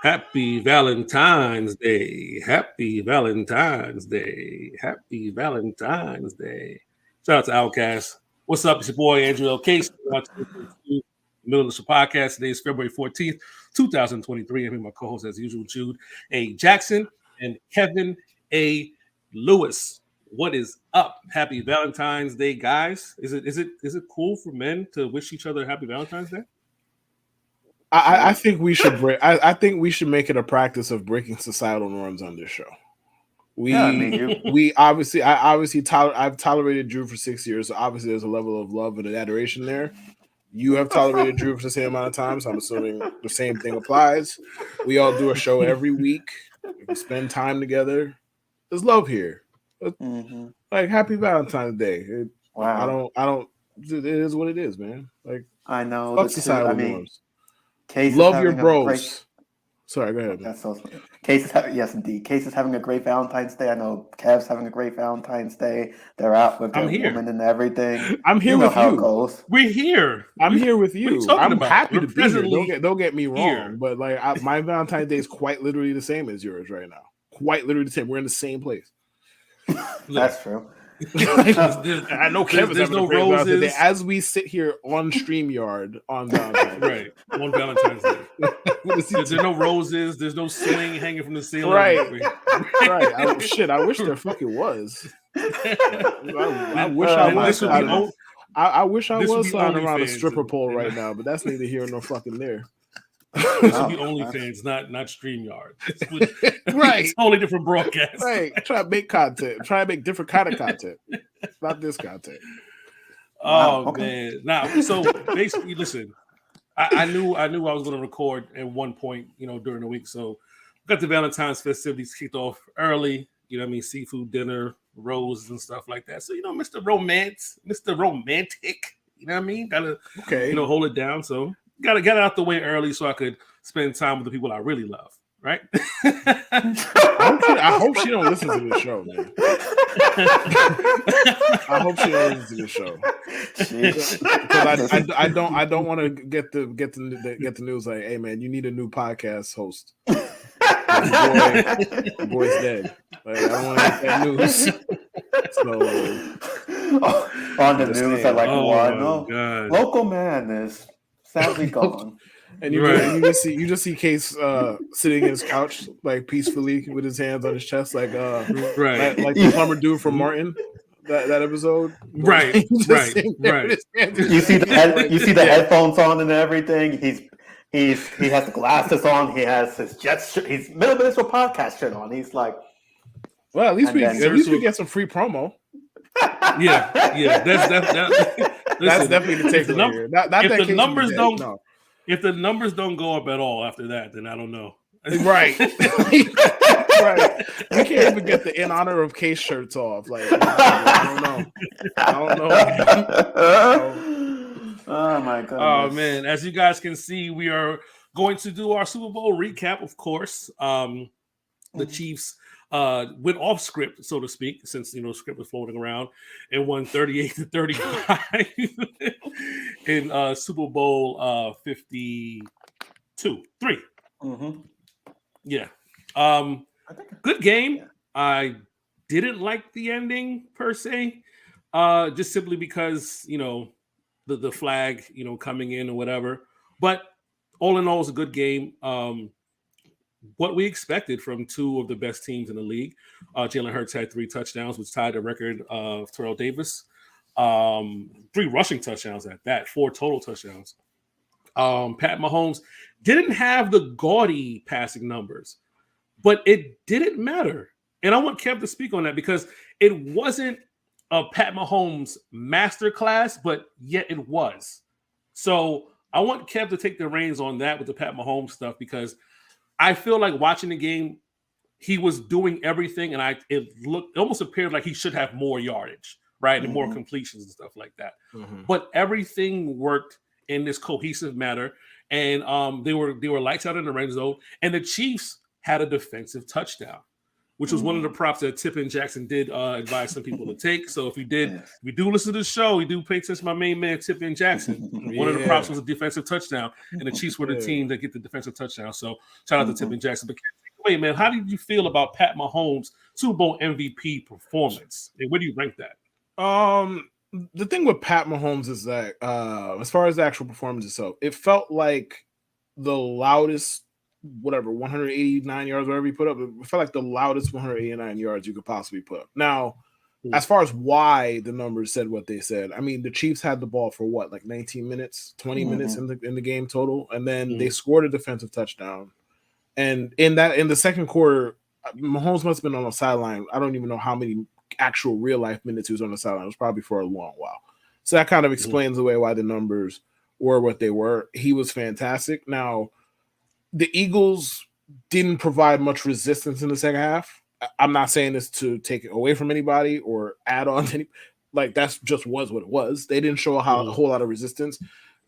Happy Valentine's Day. Happy Valentine's Day. Happy Valentine's Day. Shout out to Outcast. What's up? It's your boy, Andrew L. Case. Middle of the podcast. Today is February 14th, 2023. I'm here with my co-host, as usual, Jude A. Jackson and Kevin A. Lewis. What is up? Happy Valentine's Day, guys. Is it cool for men to wish each other Happy Valentine's Day? I think we should break. I think we should make it a practice of breaking societal norms on this show. I've tolerated Drew for 6 years, so obviously there's a level of love and adoration there. You have tolerated Drew for the same amount of time, so I'm assuming the same thing applies. We all do a show every week. We spend time together. There's love here. Mm-hmm. Like Happy Valentine's Day. Wow. I don't. It is what it is, man. Like I know. Fuck societal norms. Case love your bros. Sorry, go ahead. That's so sweet. Case is yes, indeed. Case is having a great Valentine's Day. I know Kev's having a great Valentine's Day. They're out with their woman and everything. I'm here with how you. It goes. We're here. I'm here with you. I'm happy to be here. Don't get me wrong, here. But like my Valentine's Day is quite literally the same as yours right now. Quite literally the same. We're in the same place. That's true. I know Kevin's there's no roses Day as we sit here on StreamYard on Valentine's Day. Right, on Valentine's Day. There's no roses. There's no sling hanging from the ceiling. Right. I wish there fucking was. I wish I was. I wish I was sliding around a stripper pole right now, but that's neither here nor fucking there. This would be OnlyFans, not StreamYard. Right. It's totally different broadcast. Right. Try to make content. Try to make different kind of content. Not this content. Oh man. Now, so basically, listen, I knew I was going to record at one point, during the week. So got the Valentine's festivities kicked off early. You know what I mean? Seafood dinner, roses and stuff like that. So, Mr. Romantic, you know what I mean? Gotta hold it down. So gotta get out the way early so I could spend time with the people I really love, right? I hope she don't listen to this show, man. I hope she don't listen to the show. Because I don't want to get the news like, hey man, you need a new podcast host. The boy's dead. Like, I don't want to get that news. So on the news, I'm like, local man is sadly gone. And you just see Case sitting in his couch like peacefully with his hands on his chest, like like the plumber dude from Martin. That episode, right. You see the headphones on and everything. He has the glasses on. He has his Jets. He's middle minister podcast shirt on. He's like, well, at least we get some free promo. Yeah. That's definitely the takeaway. If the numbers don't go up at all after that, then I don't know. Right. Right. We can't even get the in honor of Case shirts off. Like, I don't know. Oh my goodness. Oh man. As you guys can see, we are going to do our Super Bowl recap, of course. The Chiefs went off script, so to speak, since script was floating around, and won 38-35 in Super Bowl 52-3. Mm-hmm. Yeah. Good game. Yeah. I didn't like the ending per se, just simply because the flag coming in or whatever. But all in all, it was a good game. What we expected from two of the best teams in the league. Jalen Hurts had 3 touchdowns, which tied the record of Terrell Davis. 3 rushing touchdowns at that, 4 total touchdowns. Pat Mahomes didn't have the gaudy passing numbers, but it didn't matter. And I want Kev to speak on that because it wasn't a Pat Mahomes masterclass, but yet it was. So I want Kev to take the reins on that with the Pat Mahomes stuff because I feel like watching the game, he was doing everything, and it almost appeared like he should have more yardage, right, and more completions and stuff like that. Mm-hmm. But everything worked in this cohesive manner, and they were lights out in the red zone, and the Chiefs had a defensive touchdown. which was one of the props that Tippin Jackson did advise some people to take. So if we do listen to the show, we do pay attention to my main man, Tippin Jackson. One of the props was a defensive touchdown, and the Chiefs were the team that get the defensive touchdown. So shout out to Tippin Jackson. But wait, man, how did you feel about Pat Mahomes' Super Bowl MVP performance? And where do you rank that? The thing with Pat Mahomes is that as far as the actual performance itself, it felt like the loudest 189 yards, whatever he put up. It felt like the loudest 189 yards you could possibly put up. Now, as far as why the numbers said what they said, I mean, the Chiefs had the ball for 19 minutes, 20 minutes in the game total, and then they scored a defensive touchdown. And in the second quarter, Mahomes must have been on the sideline. I don't even know how many actual real life minutes he was on the sideline. It was probably for a long while. So that kind of explains away why the numbers were what they were. He was fantastic. Now, the Eagles didn't provide much resistance in the second half. I'm not saying this to take it away from anybody or add on to any, like that's just was what it was. They didn't show a whole lot of resistance.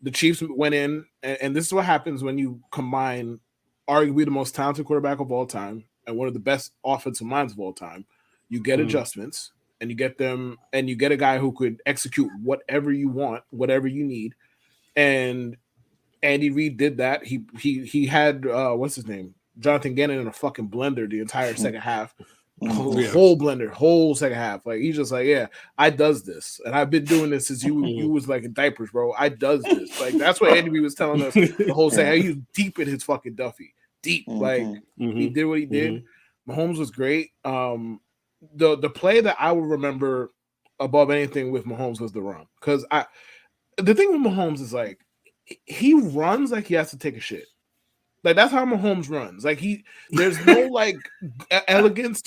The Chiefs went in, and this is what happens when you combine arguably the most talented quarterback of all time and one of the best offensive minds of all time. You get adjustments, and you get them, and you get a guy who could execute whatever you want, whatever you need, and Andy Reid did that. He had what's his name? Jonathan Gannon in a fucking blender the entire second half. Whole blender, whole second half. Like he's just like, yeah, I does this. And I've been doing this since you was like in diapers, bro. I does this. Like that's what Andy Reid was telling us the whole second half. He was deep in his fucking Duffy. Deep. Like he did what he did. Mahomes was great. The play that I would remember above anything with Mahomes was the run. Because the thing with Mahomes is like he runs like he has to take a shit. Like that's how Mahomes runs. Like there's no like elegance.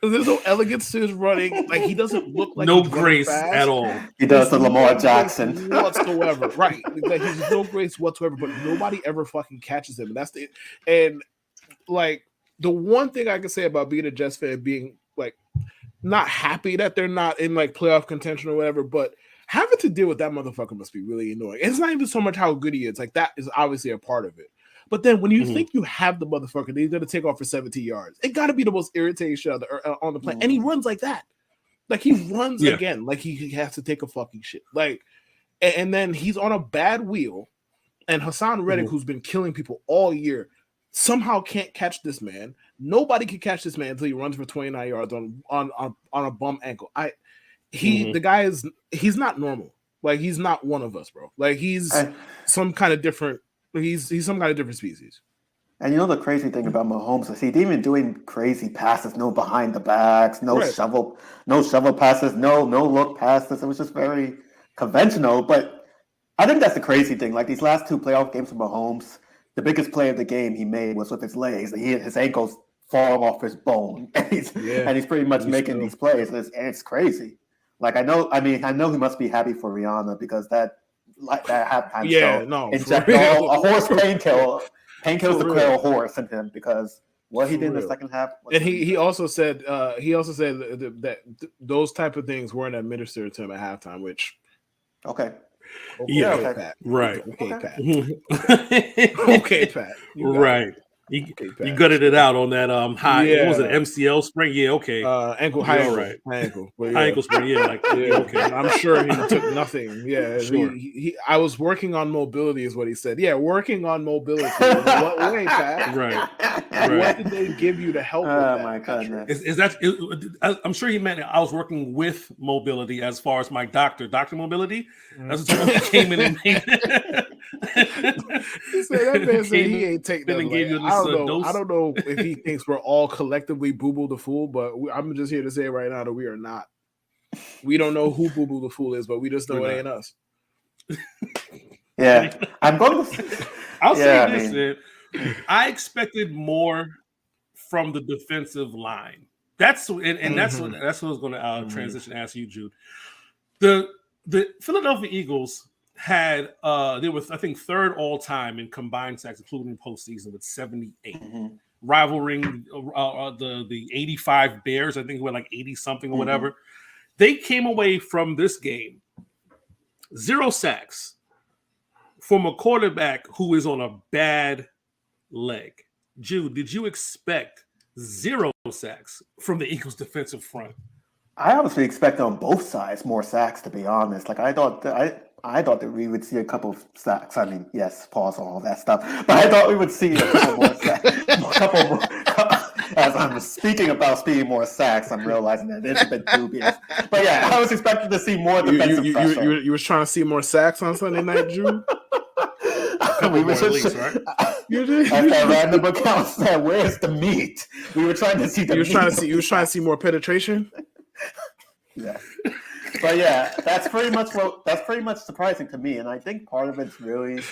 There's no elegance to his running. Like he doesn't look like no grace at all. He does the Lamar Jackson whatsoever. Right? Like he's no grace whatsoever. But nobody ever fucking catches him. And that's and like the one thing I can say about being a Jets fan, being like not happy that they're not in like playoff contention or whatever, but having to deal with that motherfucker must be really annoying. It's not even so much how good he is. Like that is obviously a part of it. But then when you think you have the motherfucker, he's going to take off for 17 yards. It got to be the most irritating shit on the planet. And he runs like that. Like he runs again. Like he has to take a fucking shit. Like, and then he's on a bad wheel. And Hassan Reddick, who's been killing people all year, somehow can't catch this man. Nobody can catch this man until he runs for 29 yards on a bum ankle. The guy he's not normal. Like he's not one of us, bro. Like he's some kind of different. He's some kind of different species. And you know the crazy thing about Mahomes is he didn't even doing crazy passes, no behind the backs, no shovel passes, no look passes. It was just very conventional. But I think that's the crazy thing. Like these last two playoff games for Mahomes, the biggest play of the game he made was with his legs. His ankles falling off his bone, and he's pretty much making these plays. And it's crazy. Like I know he must be happy for Rihanna because that halftime show injected a horse painkiller to kill a horse in him because what he did in the second half. And he also said that those type of things weren't administered to him at halftime, which okay, Pat. Right. Pat. Okay, Pat. Right. You gutted it out on that high. What was it? MCL spring? Yeah, okay. Ankle high. All right. High ankle. High ankle spring. Yeah, like okay. I'm sure he took nothing. Yeah, sure. I was working on mobility, is what he said. Yeah, working on mobility. In what way, Pat? Right. What did they give you to help? Oh with my goodness! Is that? I'm sure he meant I was working with mobility as far as my doctor mobility. That's what he came in and made. He said that man said he ain't take that. I don't know if he thinks we're all collectively Boo Boo the Fool, but I'm just here to say right now that we are not. We don't know who Boo Boo the Fool is, but we just know it ain't us. Yeah, I'm going to. I'll say this, man. I expected more from the defensive line. That's what I was going to transition. Ask you, Jude. The Philadelphia Eagles had they were I think third all time in combined sacks, including postseason with 78, rivaling the 85 Bears. I think who were like 80 something or whatever. They came away from this game 0 sacks from a quarterback who is on a bad leg. Jude, did you expect 0 sacks from the Eagles' defensive front. I obviously expected on both sides more sacks, to be honest. Like I thought that we would see a couple of sacks. I mean, yes, pause on all that stuff. But I thought we would see a couple more sacks. As I'm speaking more sacks, I'm realizing that it's a bit dubious. But yeah, I was expecting to see more defensive pressure. You was trying to see more sacks on Sunday night, Drew? We were just, right? As that random account said, "Where's the meat?" We were trying to see the. You was trying to see more penetration. Yeah, but yeah, that's pretty much surprising to me, and I think part of it's really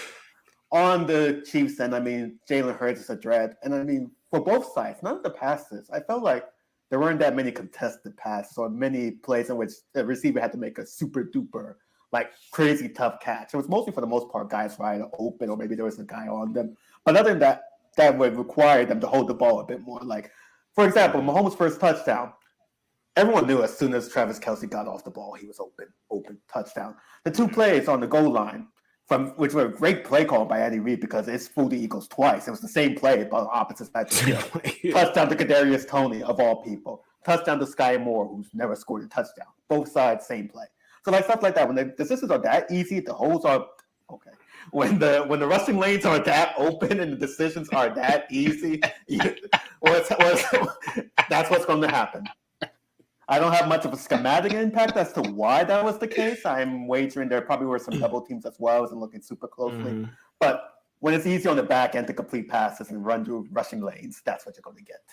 on the Chiefs end. I mean, Jalen Hurts is a dread, and I mean for both sides, none of the passes. I felt like there weren't that many contested passes or many plays in which the receiver had to make a super duper like crazy tough catch. It was mostly for the most part guys wide open, or maybe there was a guy on them. But other than that, that would require them to hold the ball a bit more. Like for example, Mahomes' first touchdown. Everyone knew as soon as Travis Kelce got off the ball, he was open, touchdown. The two plays on the goal line, which were a great play call by Andy Reid because it's fooled the Eagles twice. It was the same play, but opposite sides of the field. Touchdown to Kadarius Toney, of all people. Touchdown to Sky Moore, who's never scored a touchdown. Both sides, same play. So like stuff like that, when the decisions are that easy, the holes are okay. When the rushing lanes are that open and the decisions are that easy, that's what's going to happen. I don't have much of a schematic impact as to why that was the case. I'm wagering there probably were some double teams as well. I wasn't looking super closely. Mm-hmm. But when it's easy on the back end to complete passes and run through rushing lanes, that's what you're going to get.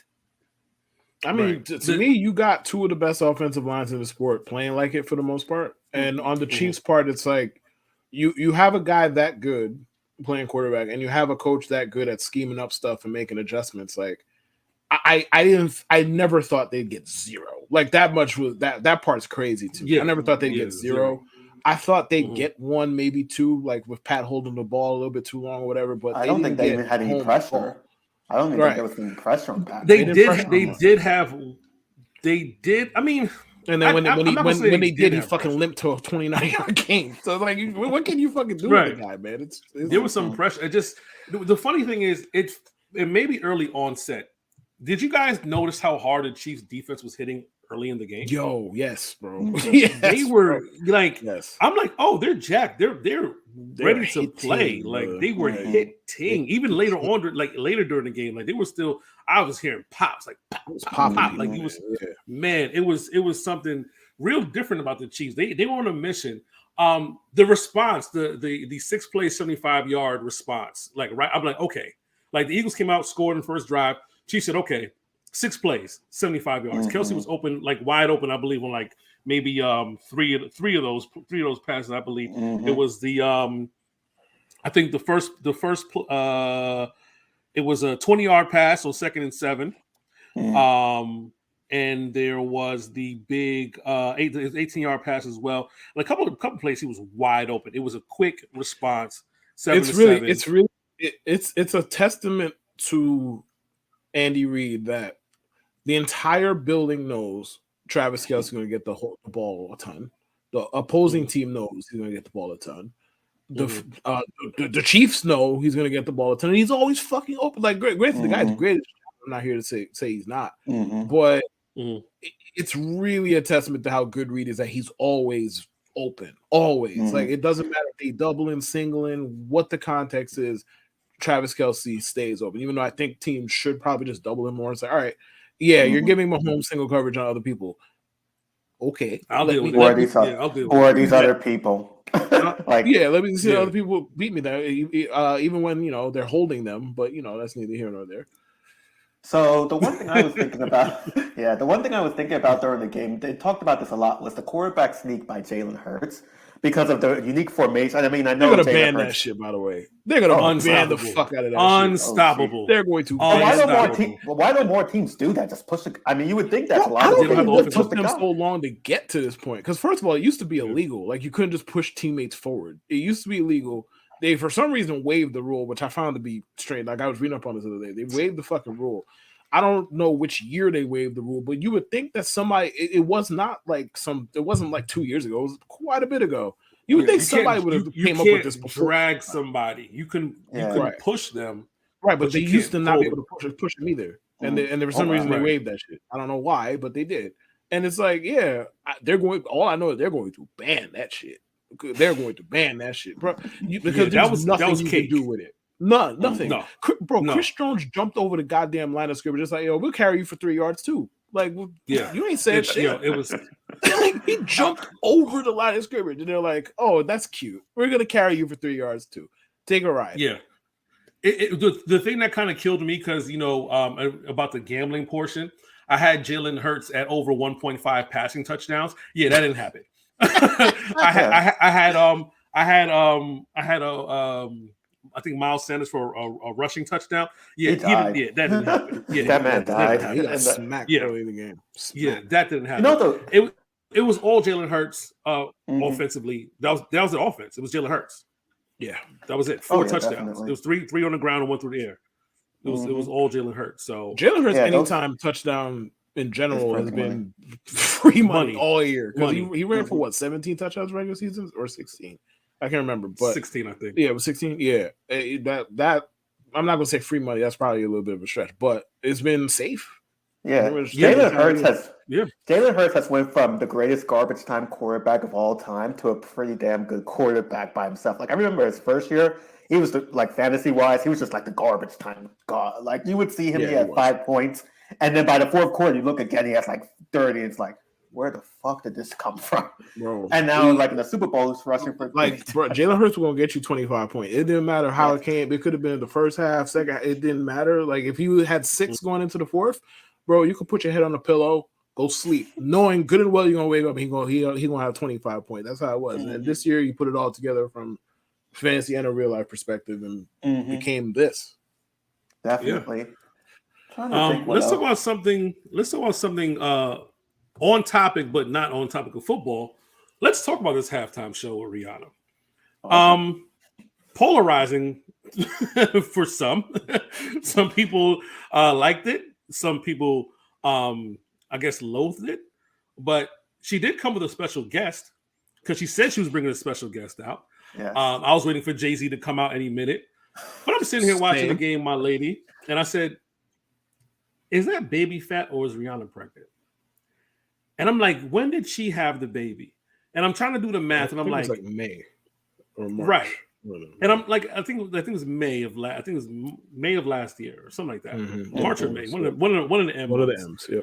I mean, to me, you got two of the best offensive lines in the sport playing like it for the most part. And on the Chiefs part, it's like you have a guy that good playing quarterback and you have a coach that good at scheming up stuff and making adjustments. Like, I never thought they'd get 0. Like that much was that part's crazy to me. Yeah, I never thought they'd get 0. I thought they'd get 1, maybe 2, like with Pat holding the ball a little bit too long or whatever. But I don't think they even had any pressure. I don't think there was any pressure on Pat. They did. I mean, and then when they did, he fucking limped to a 29-yard game. So like, what can you fucking do with the guy, man? There was some pressure. It just the funny thing is, it may be early onset. Did you guys notice how hard the Chiefs defense was hitting early in the game? Yo, yes, bro. Yes, they were like, yes. I'm like, oh, they're jacked. They're ready to play. Like they were hitting even later on, like later during the game. Like they were still. I was hearing pops, like pop. Like it was, man. It was something real different about the Chiefs. They were on a mission. The response, the 6-play 75-yard response, like right. I'm like, okay. Like the Eagles came out, scored in the first drive. Chiefs said, okay, 6 plays, 75 yards. Kelce was open, like wide open, I believe, on like maybe three of those passes, I believe. It was the I think the first it was a 20-yard pass on 2nd and 7. And there was the big 18-yard pass as well. And a couple plays he was wide open. It was a quick response. It's a testament to Andy Reid that the entire building knows Travis Kelce is going to get the ball a ton. The opposing team knows he's going to get the ball a ton. The Chiefs know he's going to get the ball a ton. And he's always fucking open. Like, great, the guy's great. I'm not here to say he's not. But it's really a testament to how good Reid is that he's always open. Always. Like, it doesn't matter if they double in, single in, what the context is. Travis Kelce stays open, even though I think teams should probably just double him more and say, all right, you're giving Mahomes single coverage on other people. Okay. I'll deal with that. Or these other people. Let me see other people beat me there, even when, they're holding them, but, that's neither here nor there. So the one thing I was thinking about, during the game, they talked about this a lot, was the quarterback sneak by Jalen Hurts. Because of the unique formation. I mean, I know they're going to ban that shit, by the way. They're going to ban the fuck out of that Unstoppable. Shit. They're going to why don't more teams do that? Just push it. I mean, you would think that's a lot of people. It took them so long to get to this point. Because first of all, it used to be illegal. Like, you couldn't just push teammates forward. It used to be illegal. They, for some reason, waived the rule, which I found to be strange. Like, I was reading up on this the other day. They waived the fucking rule. I don't know which year they waived the rule, but you would think that somebody, it wasn't like 2 years ago. It was quite a bit ago. You would think somebody would have came up with this before. Drag somebody. You can push them. Right, but they used to not be able to push them either. and for some reason they waived that shit. I don't know why, but they did. And it's like, they're going. All I know is they're going to ban that shit. They're going to ban that shit, bro. Because there's nothing you can do with it. Nothing. No. Bro, Chris Jones jumped over the goddamn line of scrimmage. Just like, yo, we'll carry you for 3 yards too. Like, you ain't saying shit. It was like, he jumped over the line of scrimmage, and they're like, oh, that's cute. We're gonna carry you for 3 yards too. Take a ride. Yeah. The thing that kind of killed me because about the gambling portion, I had Jalen Hurts at over 1.5 passing touchdowns. Yeah, that didn't happen. I think Miles Sanders for a rushing touchdown. Yeah, that didn't happen. Yeah, that man died. He got smacked early in the game. Yeah, that didn't happen. It was all Jalen Hurts offensively. That was the offense. It was Jalen Hurts. Yeah, that was it. 4 touchdowns. Definitely. It was three on the ground and 1 through the air. It was all Jalen Hurts. So Jalen Hurts anytime touchdown in general has been free money all year. Because he ran for 17 touchdowns regular seasons or 16? I can't remember, but 16, I think. Yeah, it was 16. Yeah, that I'm not gonna say free money. That's probably a little bit of a stretch, but it's been safe. Yeah, Jalen Hurts has went from the greatest garbage time quarterback of all time to a pretty damn good quarterback by himself. Like I remember his first year, he was like fantasy wise, he was just like the garbage time god. Like you would see him, he had 5 points, and then by the fourth quarter, you look again, he has like 30. It's like, where the fuck did this come from, bro? And now, like in the Super Bowl, he's rushing for bro. Jalen Hurts was gonna get you 25 points. It didn't matter how it came. It could have been in the first half, second. It didn't matter. Like if you had 6 going into the fourth, bro, you could put your head on the pillow, go sleep, knowing good and well you're gonna wake up and he gonna have 25 points. That's how it was. And this year, you put it all together from fantasy and a real life perspective, and became this. Definitely. Let's talk about something. On topic, but not on topic of football. Let's talk about this halftime show with Rihanna. Polarizing for some. Some people liked it. Some people, I guess, loathed it. But she did come with a special guest because she said she was bringing a special guest out. Yeah. I was waiting for Jay-Z to come out any minute. But I'm sitting here watching the game, my lady, and I said, is that baby fat or is Rihanna pregnant? And I'm like, when did she have the baby? And I'm trying to do the math, and I'm like, it was like May or March, right? And I'm like, I think it was May of last year or something like that, March or May, one of the M's. One of the M's, yeah.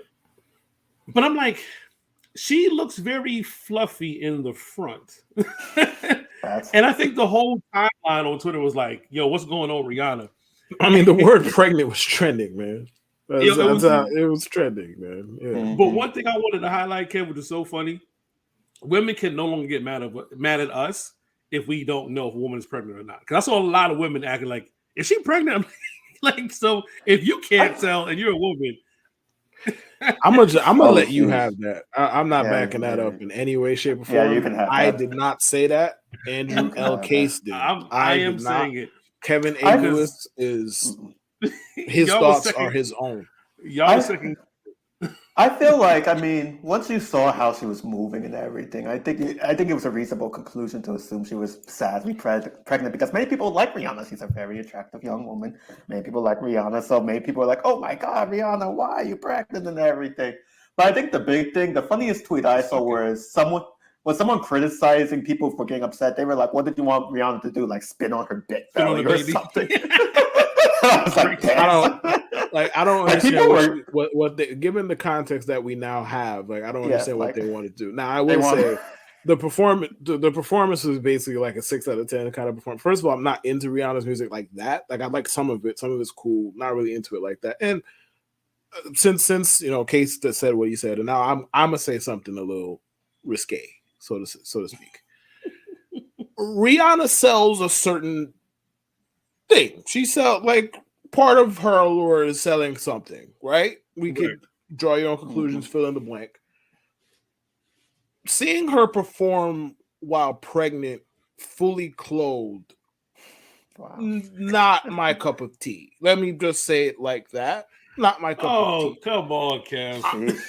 But I'm like, she looks very fluffy in the front, and I think the whole timeline on Twitter was like, "Yo, what's going on, Rihanna?" I mean, the word "pregnant" was trending, man. It was trending, man. Yeah. But one thing I wanted to highlight, Kev, which is so funny, women can no longer get mad at us if we don't know if a woman is pregnant or not. Because I saw a lot of women acting like, is she pregnant? Like, so if you can't tell and you're a woman, I'm gonna let you have that. I'm not backing that up in any way, shape, or form. Yeah, you can have that. I did not say that. Andrew L. Case did. I am saying it. Kevin A. Lewis is his thoughts are his own. I feel like, I mean, once you saw how she was moving and everything, I think it was a reasonable conclusion to assume she was sadly pregnant, because many people like Rihanna. She's a very attractive young woman. Many people like Rihanna, so many people are like, "Oh my God, Rihanna, why are you pregnant?" and everything. But I think the funniest tweet I saw was someone criticizing people for getting upset. They were like, "What did you want Rihanna to do? Like spin on her big belly or something?" I was like, I don't understand what they, given the context that we now have. Like, I don't understand what they want to do. Now, I will say the performance is basically like a 6 out of 10 kind of performance. First of all, I'm not into Rihanna's music like that. Like, I like some of it. Some of it's cool. Not really into it like that. And since Case that said what he said, and now I'm gonna say something a little risque, so to speak. Rihanna sells a certain thing. She sells, like, part of her allure is selling something, right? We could draw your own conclusions, fill in the blank. Seeing her perform while pregnant, fully clothed, not my cup of tea. Let me just say it like that. Not my cup of tea. Oh, come on, Kev.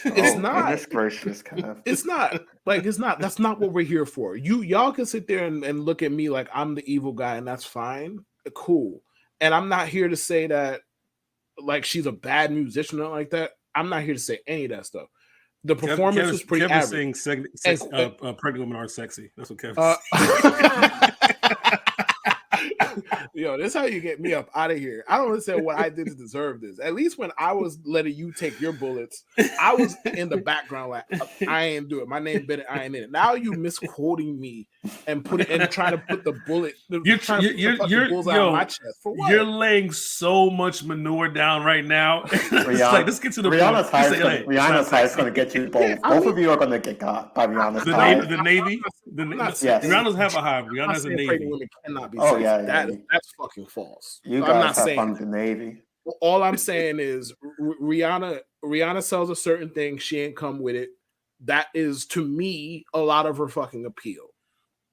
It's not. Gracious, Kev. It's not. Like, it's not. That's not what we're here for. Y'all can sit there and look at me like I'm the evil guy, and that's fine. Cool. And I'm not here to say that like she's a bad musician or like that. I'm not here to say any of that stuff. The performance was pretty average. Pregnant women aren't sexy. That's what Kevin Yo, this is how you get me up out of here. I don't understand what I did to deserve this. At least when I was letting you take your bullets, I was in the background like, I ain't do it. My name Bennett, I ain't in it. Now you misquoting me and trying to put the bullet. You're bullseye on my chest for what? You're laying so much manure down right now. It's like, let's get to the Rihanna's high is going to get you both. Both of you are going to get got by Rihanna's high. The Navy. Yes. Rihanna's have a high. Rihanna's a Navy. Women cannot be sexy. Yeah. That's fucking false. You guys have fun with the Navy. All I'm saying is Rihanna sells a certain thing. She ain't come with it. That is, to me, a lot of her fucking appeal.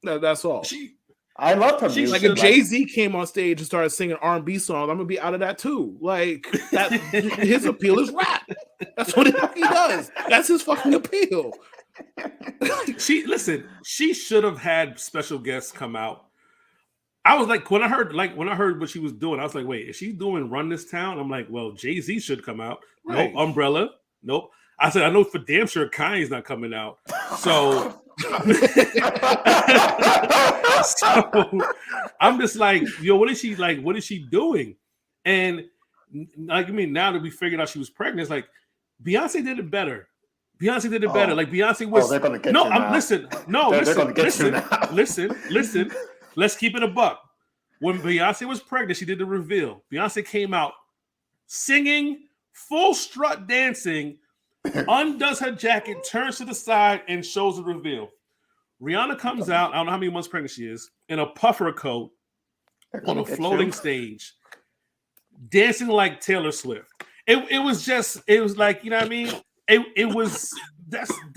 That's all. I love her music. Like if Jay-Z came on stage and started singing R&B songs, I'm gonna be out of that too. Like that, his appeal is rap. That's what he does. That's his fucking appeal. She should have had special guests come out. I was like, when I heard what she was doing, I was like, wait, is she doing Run This Town? I'm like, well, Jay-Z should come out. Right. No, Umbrella. Nope. I said, I know for damn sure Kanye's not coming out. So, I'm just like, yo, what is she doing? And like, I mean, now that we figured out she was pregnant, it's like Beyonce did it better. Like Beyonce was. They're gonna get you now. Listen. Let's keep it a buck. When Beyonce was pregnant, she did the reveal. Beyonce came out singing, full strut dancing, undoes her jacket, turns to the side, and shows the reveal. Rihanna comes out, I don't know how many months pregnant she is, in a puffer coat on a floating stage, dancing like Taylor Swift. It was like, you know what I mean? It was that's what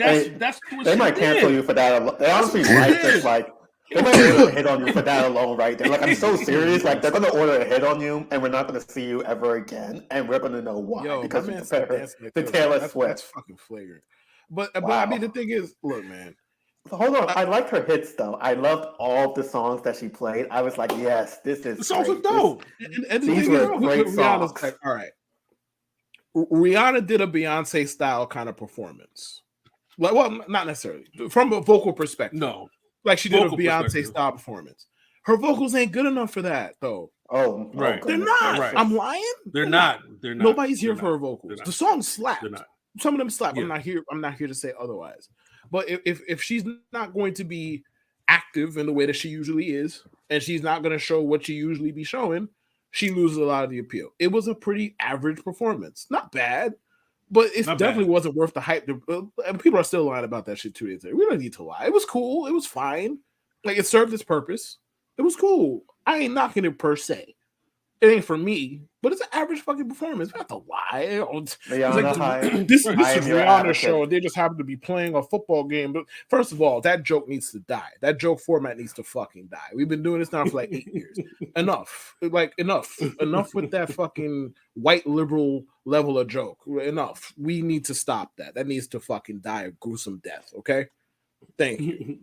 they might cancel you for that. They honestly write this like they might order a hit on you for that alone, right? They're like, I'm so serious. Like they're gonna order a hit on you, and we're not gonna see you ever again, and we're gonna know why because we compare her to Taylor Swift. That's fucking flagrant. But I mean, the thing is, look, man. Hold on, I liked her hits though. I loved all the songs that she played. I was like, yes, this is. The songs are dope. And these were great songs. Like, all right. Rihanna did a Beyonce style kind of performance. Like, well, not necessarily from a vocal perspective. No, like she did a Beyonce style performance. Her vocals ain't good enough for that, though. Oh, right. They're not. Right. I'm lying. They're not. Nobody's here for her vocals. The song slapped. Some of them slap. Yeah. I'm not here to say otherwise. But if she's not going to be active in the way that she usually is, and she's not going to show what she usually be showing, she loses a lot of the appeal. It was a pretty average performance. Not bad, but it definitely wasn't worth the hype. And people are still lying about that shit 2 days later. We don't need to lie. It was cool. It was fine. Like, it served its purpose. It was cool. I ain't knocking it per se. It ain't for me, but it's an average fucking performance. We have to lie. This is Rihanna's show, and they just happen to be playing a football game. But first of all, that joke needs to die. That joke format needs to fucking die. We've been doing this now for like 8 years. Enough. Enough with that fucking white liberal level of joke. Enough. We need to stop that. That needs to fucking die a gruesome death. Okay. Thank you.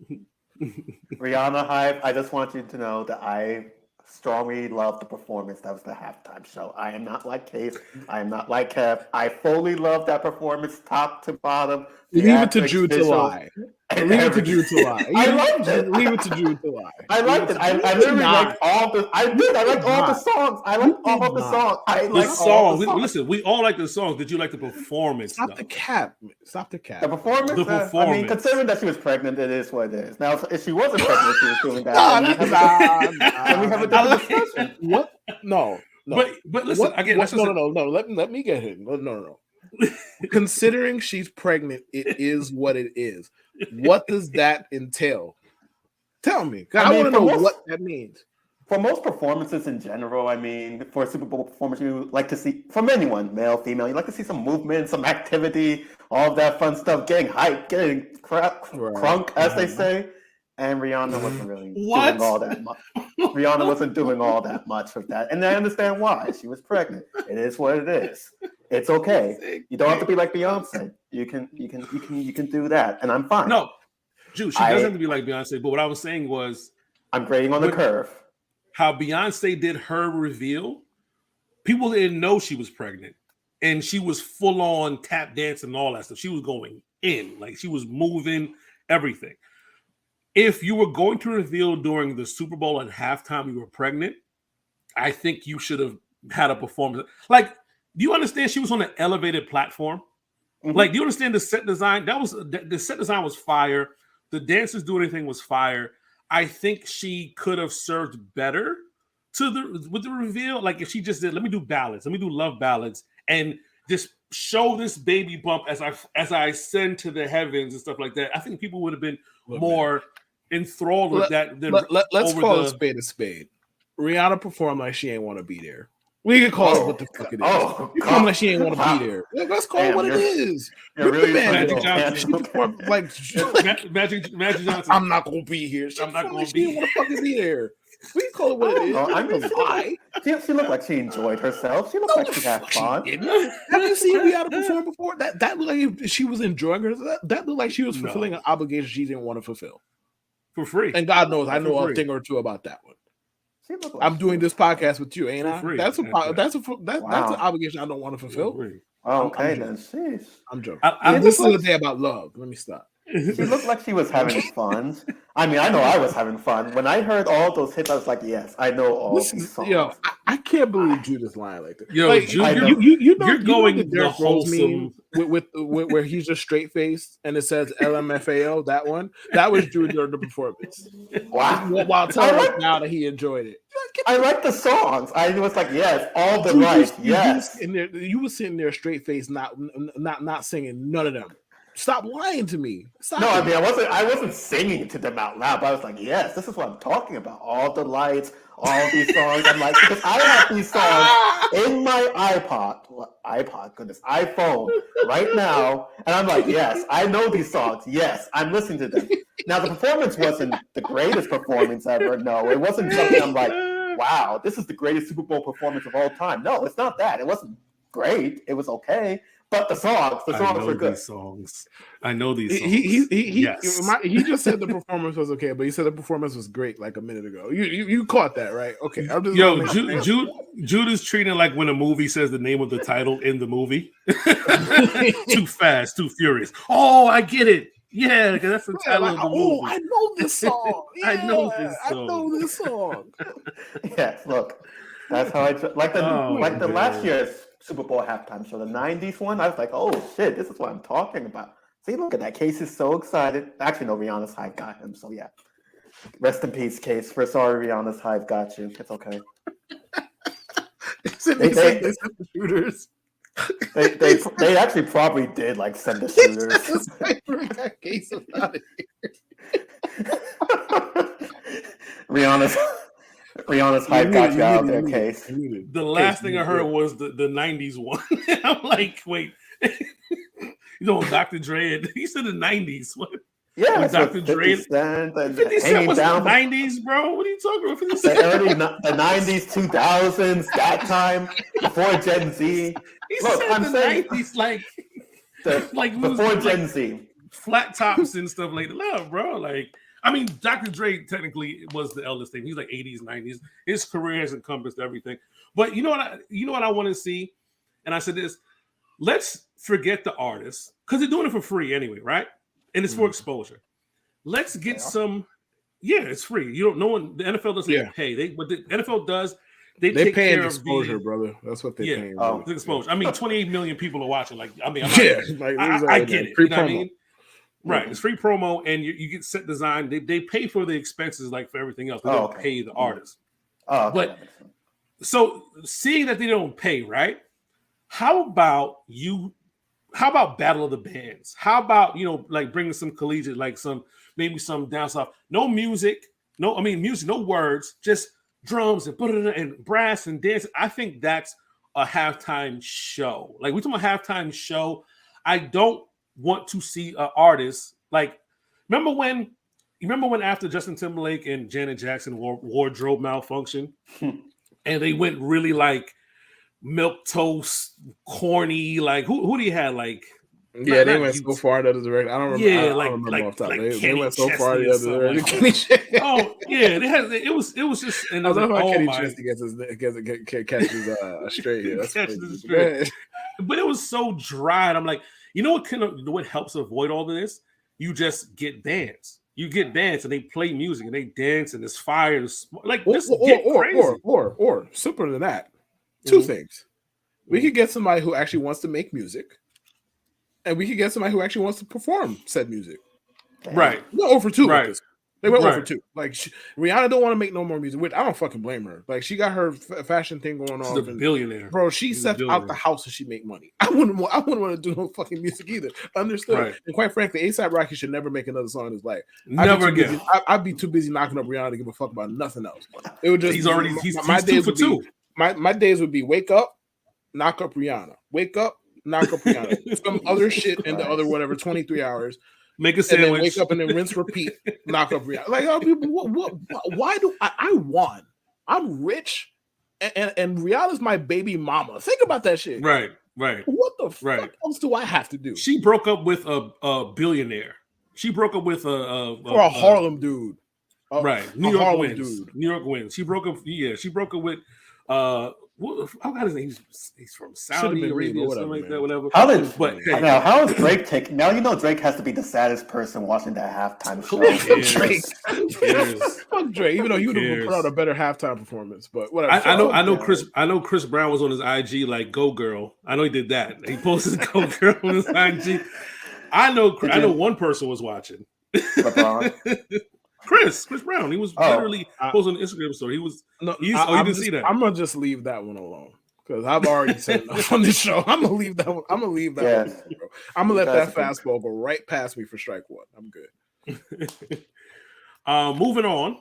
Rihanna hype. I just want you to know that I strongly love the performance. That was the halftime show. I am not like Case. I am not like Kev. I fully love that performance, top to bottom. Leave it to Jude to lie. Leave it to Jude to lie. I liked it. Leave it to Jude to lie. I liked it. I literally liked all the. I did. I liked all the songs. I liked all the songs. I liked all the songs. Listen, we all like the songs. Did you like the performance? Stop the cap. The performance. I mean, considering that she was pregnant, it is what it is. Now, if she wasn't pregnant, she was doing that. We have a different discussion. What? No. But listen, again, no. Let me get him. No. Considering she's pregnant, it is what it is. What does that entail? Tell me. I want to know what that means. For most performances in general, I mean, for a Super Bowl performance, you like to see, from anyone, male, female, you like to see some movement, some activity, all of that fun stuff, getting hyped, getting crunk, as they say. And Rihanna wasn't really doing all that much. Rihanna wasn't doing all that much with that. And I understand why. She was pregnant. It is what it is. It's okay. You don't have to be like Beyonce. You can do that. And I'm fine. No. Jude, she doesn't have to be like Beyonce, but what I was saying was I'm grading on the curve. How Beyonce did her reveal people didn't know she was pregnant, and she was full on tap dancing and all that stuff. She was going in, like she was moving everything. If you were going to reveal during the Super Bowl and halftime you were pregnant, I think you should have had a performance. Like, do you understand she was on an elevated platform? Mm-hmm. Like, do you understand the set design? The set design was fire. The dancers doing anything was fire. I think she could have served better with the reveal. Like if she just did, let me do ballads, let me do love ballads, and just show this baby bump as I ascend to the heavens and stuff like that. I think people would have been more enthralled with that. Let's call a spade a spade. Rihanna performed like she ain't want to be there. We can call it what the fuck it is. You call like she ain't want to be there. Let's call it what it is. Really Magic Johnson. She performed like Magic Johnson. I'm not gonna be here. I'm not gonna be. She didn't want to fucking be there. We can call it what it is. I mean, she looked like she enjoyed herself. She looked like she had fun. Have you seen Rihanna perform before? That looked like she was enjoying herself. That looked like she was fulfilling an obligation she didn't want to fulfill for free. And God knows, I know a thing or two about that one. I'm doing this podcast with you, ain't I? That's an obligation I don't want to fulfill. Oh, okay, then. Jeez. I'm joking. This is a day about love. Let me stop. She looked like she was having fun. I mean, I know I was having fun. When I heard all those hits, I was like, yes, I know all these songs. Yo, I can't believe Judas lying like that. Yo, like, you're going the wholesome with where he's just straight faced and it says LMFAO. That one, that was Judas during the performance. Wow. While telling us now that he enjoyed it. I like the songs. I was like, yes, all the right, yes. You were sitting there straight faced, not singing none of them. Stop lying to me. Stop. No, I mean I wasn't singing to them out loud, but I was like, yes, this is what I'm talking about. All the lights, all these songs. I'm like, because I have these songs in my iPhone right now, and I'm like, yes, I know these songs. Yes, I'm listening to them. Now the performance wasn't the greatest performance ever. No, it wasn't something I'm like, wow, this is the greatest Super Bowl performance of all time. No, it's not that. It wasn't great. It was okay. But the songs were good. I know these songs. He just said the performance was okay, but he said the performance was great like a minute ago. You caught that, right? Okay. Judas treating like when a movie says the name of the title in the movie. Too fast, too furious. Oh, I get it. Yeah, because that's the title of the movie. I know this song. I know this song. Yeah, look. That's how I like the last year's Super Bowl halftime show, the 90s one. I was like, oh shit, this is what I'm talking about. See, look at that. Case is so excited. Actually, no, Rihanna's Hive got him. So yeah. Rest in peace, Case. We're sorry Rihanna's Hive got you. It's okay. They sent the shooters. They actually probably did like send the shooters. Case out of here. Rihanna's Hive got you out there, Case. The last thing I heard was the 90s one. I'm like, wait. You know, Dr. Dre, he said the 90s. What? Yeah, Dr. Dre. 50 Cent was the 90s, bro. What are you talking about? 50 Cent? The 90s, 2000s, that time, before Gen Z. I'm saying 90s, like before Gen Z. Flat tops and stuff like that. No, bro. Like, I mean, Dr. Dre technically was the eldest thing. He's like 80s, 90s. His career has encompassed everything. But you know what I want to see? And I said this, let's forget the artists, because they're doing it for free anyway, right? And it's for exposure. Let's get some. Yeah, it's free. You don't. No one. The NFL doesn't pay. What the NFL does, they take pay care exposure, of brother. That's what they pay. It's exposure. I mean, 28 million people are watching. Like, I mean, I get it. You know what I mean? Right. It's free promo, and you get set design. They pay for the expenses like for everything else. They don't pay the artists. But so seeing that they don't pay, right? How about Battle of the Bands? How about, like bringing some collegiate, like maybe some down south, no music, no words, just drums and brass and dance. I think that's a halftime show. Like, we're talking about halftime show. I don't want to see an artist like, remember when after Justin Timberlake and Janet Jackson wardrobe malfunction and they went really like milk toast, corny, like who do you have? Like Yeah, they went so far in the other direction. I don't remember. Yeah, I don't remember off top. They went so Chesney far in the other direction. Like oh yeah, it was just. And I love how Kenny my, Chesney catches straight. Yeah, that's catches straight. But it was so dry, and I'm like, you know what helps avoid all of this? You just get dance. You get dance, and they play music, and they dance, and there's fire, and like this. Or simpler than that. Two things. We could get somebody who actually wants to make music, and we could get somebody who actually wants to perform said music. Right. They went over 2 with this. They went over 2. Like Rihanna don't want to make no more music, which I don't fucking blame her. Like she got her fashion thing going on. She's a billionaire, bro. She stepped out the house and she make money. I wouldn't want to do no fucking music either. Understood. Right. And quite frankly, A$AP Rocky should never make another song in his life. Never again. I'd be too busy knocking up Rihanna to give a fuck about nothing else. It would just he's 2 for 2. My days would be wake up, knock up Rihanna. Wake up, knock up Rihanna. Some other shit in the other 23 hours. Make a sandwich. And then wake up and then rinse, repeat, knock up Rihanna. Like, why do I won? I'm rich, and Rihanna's my baby mama. Think about that shit. Right. What the fuck else do I have to do? She broke up with a billionaire. She broke up with a Harlem dude. New York wins. She broke up. Yeah, she broke up with I got his name. He's from Saudi Arabia or something like that. Whatever. How is Drake taking? Now you know Drake has to be the saddest person watching that halftime show. Drake. Fuck Drake. Even though he would have put out a better halftime performance, but whatever. I know Chris Brown was on his IG like "Go Girl." I know he did that. He posted "Go Girl" on his IG. I know one person was watching. Chris Brown. He was literally posting an Instagram story. He was. You didn't see that. I'm gonna just leave that one alone because I've already said enough on this show. I'm gonna leave that one. I'm gonna leave that one. Bro. I'm gonna let that fastball go right past me for strike one. I'm good. Moving on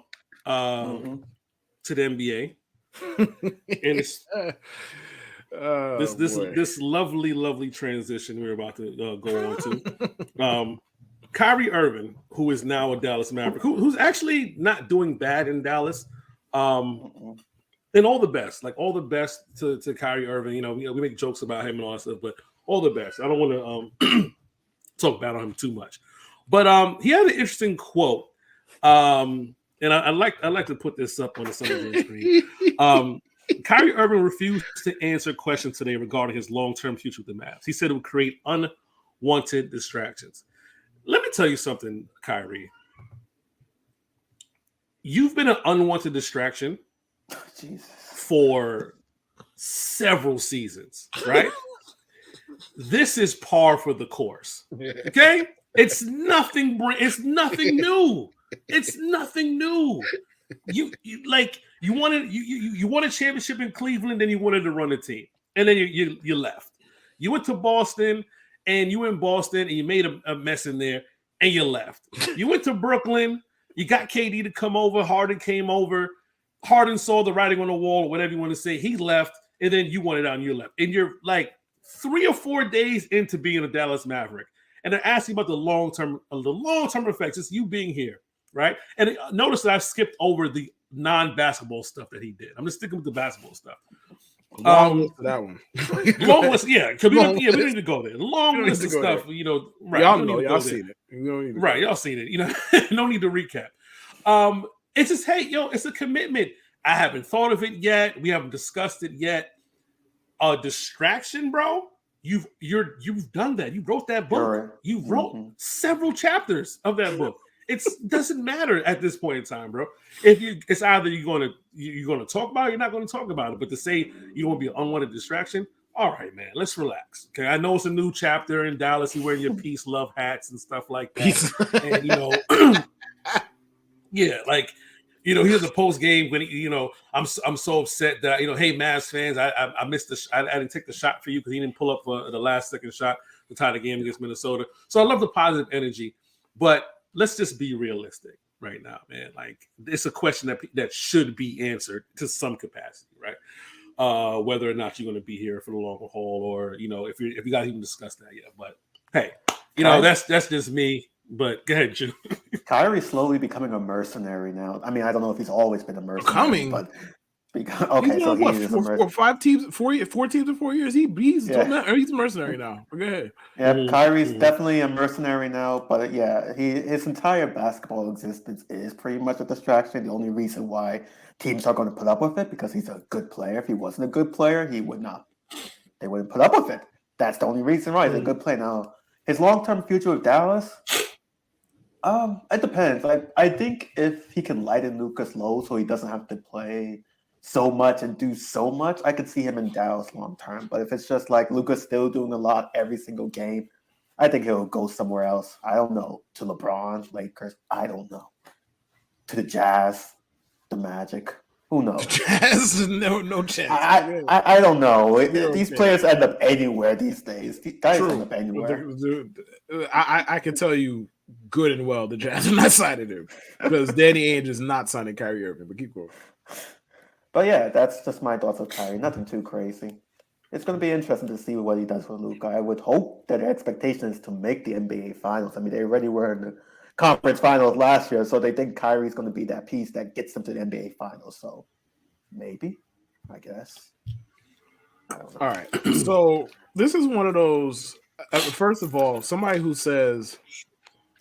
to the NBA, and it's this lovely transition we're about to go on to. Kyrie Irving, who is now a Dallas Maverick, who's actually not doing bad in Dallas, and all the best to Kyrie Irving. You know, we make jokes about him and all that stuff, but all the best. I don't want to talk bad on him too much, but he had an interesting quote, and I like to put this up on the Sunday screen. Kyrie Irving refused to answer questions today regarding his long-term future with the Mavs. He said it would create unwanted distractions. Let me tell you something, Kyrie. You've been an unwanted distraction for several seasons, right? This is par for the course. Okay? It's nothing new. It's nothing new. You won a championship in Cleveland, then you wanted to run the team. And then you left. You went to Boston. And you were in Boston and you made a mess in there and you left. You went to Brooklyn. You got KD to come over. Harden came over. Harden saw the writing on the wall or whatever you want to say. He left. And then you wanted out and you left. And you're like 3 or 4 days into being a Dallas Maverick. And they're asking about the long-term effects. It's you being here, right? And notice that I've skipped over the non-basketball stuff that he did. I'm just sticking with the basketball stuff. Long list for that one. Long list, yeah. We don't need to go there. Long list of stuff, right? Y'all seen it. Right, y'all seen it. No need to recap. It's just, hey, it's a commitment. I haven't thought of it yet. We haven't discussed it yet. A distraction, bro. You've done that. You wrote that book. Right. You wrote several chapters of that book. It doesn't matter at this point in time, bro. It's either you're going to talk about it, or you're not going to talk about it. But to say you want to be an unwanted distraction, all right, man, let's relax. Okay, I know it's a new chapter in Dallas. You're wearing your peace, love hats and stuff like that. And yeah, like here's a post game when I'm so upset that hey, Mavs fans, I missed I didn't take the shot for you because he didn't pull up for the last second shot to tie the game against Minnesota. So I love the positive energy, but let's just be realistic right now, man. Like, it's a question that should be answered to some capacity, right? Whether or not you're going to be here for the long haul, or if you guys even discussed that yet. But hey, that's just me. But go ahead, Jim. Kyrie's slowly becoming a mercenary now. I mean, I don't know if he's always been a mercenary, but Because, okay, he's so on he what? is Four, five teams, 4 teams in 4 years. He's a mercenary now. Go ahead. Yeah, Kyrie's definitely a mercenary now, but yeah, his entire basketball existence is pretty much a distraction. The only reason why teams are going to put up with it because he's a good player. If he wasn't a good player, he would not. They wouldn't put up with it. That's the only reason why he's a good player. Now, his long-term future with Dallas, it depends. I think if he can lighten Lucas low so he doesn't have to play so much and do so much, I could see him in Dallas long term. But if it's just like Lucas still doing a lot every single game, I think he'll go somewhere else. I don't know. To LeBron, Lakers, I don't know. To the Jazz, the Magic. Who knows? Jazz, no chance. I don't know. These chance. players end up anywhere these days. These guys end up anywhere. I can tell you good and well the Jazz are not signing him because Danny Ainge is not signing Kyrie Irving. But keep going. But yeah, that's just my thoughts of Kyrie. Nothing too crazy. It's going to be interesting to see what he does with Luka. I would hope that the expectation is to make the NBA Finals. I mean, they already were in the conference finals last year, so they think Kyrie's going to be that piece that gets them to the NBA Finals. So maybe, I guess. I don't know. All right. So this is one of those. First of all, somebody who says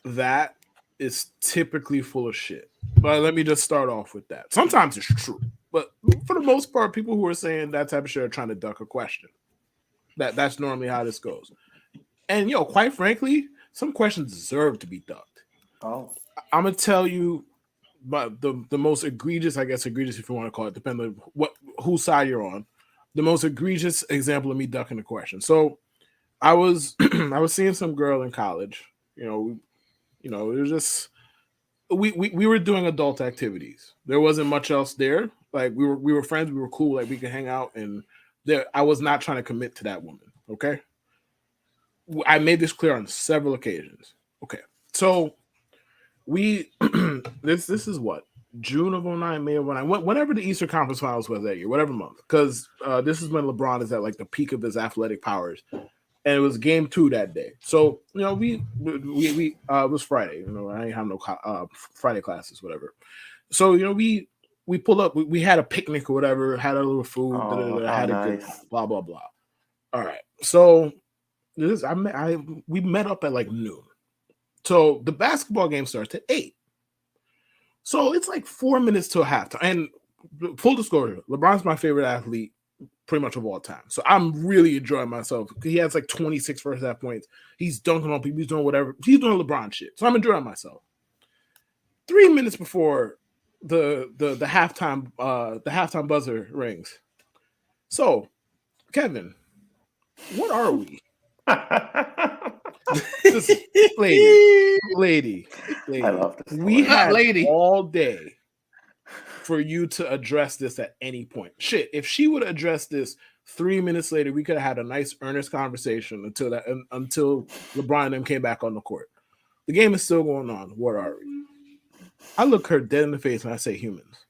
that is typically full of shit. But let me just start off with that. Sometimes it's true. But for the most part, people who are saying that type of shit are trying to duck a question. That's normally how this goes. And quite frankly, some questions deserve to be ducked. Oh, I'm gonna tell you, but the most egregious, I guess egregious if you want to call it, depending on whose side you're on. The most egregious example of me ducking the question. So I was I was seeing some girl in college. It was just we were doing adult activities. There wasn't much else there. Like we were friends, we were cool, like we could hang out, and I was not trying to commit to that woman. Okay. I made this clear on several occasions. Okay. So we this is what? June of 09, May of 09, whenever the Eastern Conference Finals was that year, whatever month. Because this is when LeBron is at like the peak of his athletic powers. And it was game 2 that day. So, we it was Friday. I didn't have no Friday classes, whatever. So, we pull up. We had a picnic or whatever, had a little food, had a good blah, blah, blah. All right. So, we met up at like noon. So, the basketball game starts at 8. So, it's like 4 minutes till halftime. And full disclosure, LeBron's my favorite athlete pretty much of all time. So I'm really enjoying myself. He has like 26 first half points. He's dunking on people. He's doing whatever. He's doing LeBron shit. So I'm enjoying myself. 3 minutes before the halftime buzzer rings. So, Kevin, what are we? lady. I love this. We had all day for you to address this at any point. Shit, if she would have addressed this 3 minutes later, we could have had a nice, earnest conversation until LeBron and them came back on the court. The game is still going on. What are we? I look her dead in the face when I say humans.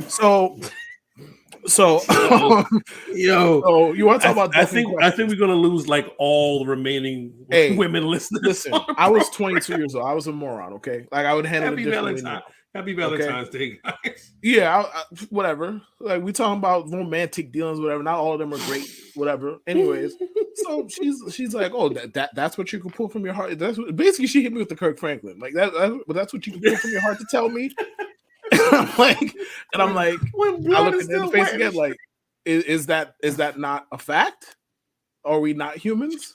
So you want to talk about? I think we're gonna lose like all the remaining women listeners. Listen, I was 22 years old. I was a moron. Okay, like I would handle it differently. Happy Valentine's Day, guys. Yeah, whatever. Like we talking about romantic dealings, whatever. Not all of them are great, whatever. Anyways, so she's like, oh, that's what you can pull from your heart. Basically she hit me with the Kirk Franklin. Like that's what you can pull from your heart to tell me. I'm like, I look at her face again, like, is that not a fact? Are we not humans?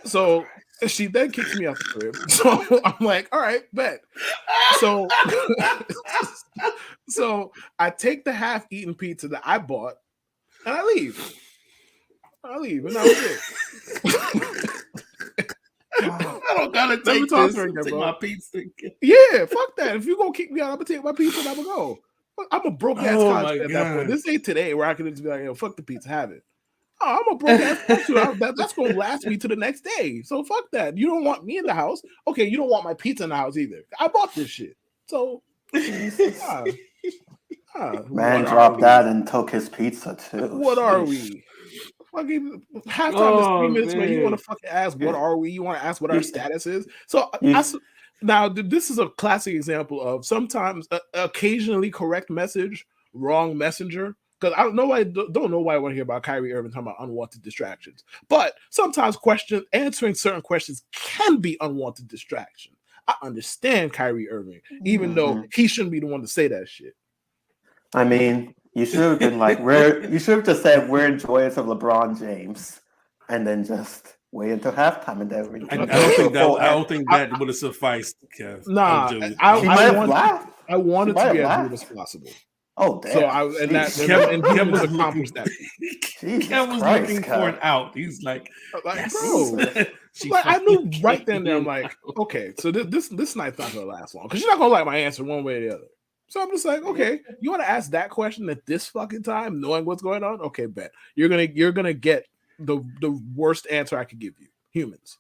So she then kicks me out the crib. So I'm like, all right, bet. So I take the half-eaten pizza that I bought and I leave. And that was it. I don't gotta take my pizza. Yeah, fuck that. If you gonna kick me out, I'm gonna take my pizza and I'm gonna go. I'm a broke ass contract at that point. This ain't today where I can just be like, yo, fuck the pizza, have it. Oh, I'm a broke ass contract. That's gonna last me to the next day. So fuck that. You don't want me in the house. Okay, you don't want my pizza in the house either. I bought this shit. So man dropped that and took his pizza too. What are we? Fucking halftime is 3 minutes, man. You want to fucking ask what are we? You want to ask what our status is? So now this is a classic example of sometimes occasionally correct message wrong messenger. Because I don't know why I want to hear about Kyrie Irving talking about unwanted distractions. But sometimes answering certain questions can be unwanted distraction. I understand Kyrie Irving, even though he shouldn't be the one to say that shit. I mean, you should have been like, you should have just said we're enjoyers of LeBron James, and then just wait until halftime and then. I don't think that would have sufficed, Kev. Nah, I wanted to be as rude as possible. Oh, damn. So Kev was accomplished that. Kev was looking for an out. He's like yes. Bro. Like, I knew right then that I'm like, okay, so this night's not gonna last long because you're not gonna like my answer one way or the other. So I'm just like, okay, you want to ask that question at this fucking time, knowing what's going on? Okay, bet you're gonna get the worst answer I could give you. Humans.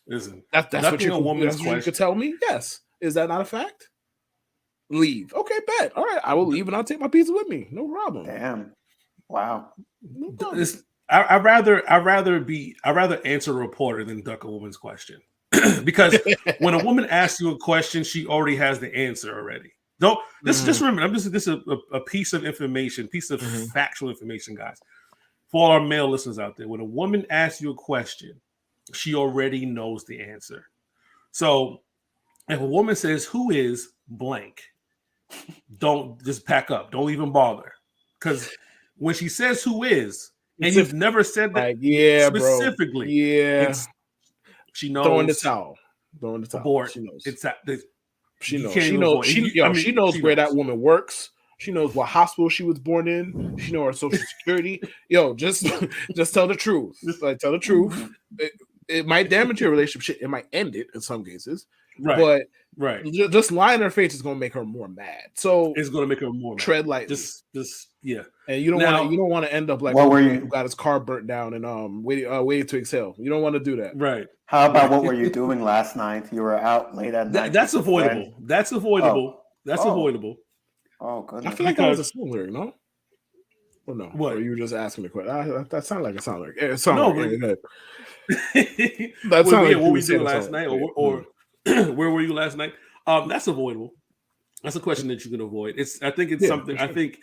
Listen, that's what you could tell me. Yes, is that not a fact? Leave. Okay, bet. All right, I will leave and I'll take my pizza with me. No problem. Damn. Wow. No problem. I'd rather answer a reporter than duck a woman's question. Because when a woman asks you a question, she already has the answer already. Don't just remember, this is a piece of information, factual information, guys. For our male listeners out there, when a woman asks you a question, she already knows the answer. So if a woman says, "Who is blank?" don't just pack up. Don't even bother. Because when she says "who is," and you've never said that specifically, she knows. Throwing the towel. Abort. She knows. She knows. She knows where that woman works. She knows what hospital she was born in. She knows her social security. Just tell the truth. Like, tell the truth. It might damage your relationship. It might end it in some cases. Right. But just lying in her face is going to make her more mad. So it's going to make her more mad. Tread lightly. Yeah. And you don't want to end up like who got his car burnt down and waiting to exhale. You don't want to do that. Right. How about what were you doing last night? You were out late at night. That's avoidable. That's avoidable. Avoidable. Oh, goodness. I feel like that was a song lyric, no? Or no? What? Or you were just asking the question? That sounded like a song lyric. That sounded like what we doing last night, or where were you last night? That's avoidable. That's a question that you can avoid. I think something. Sure. I think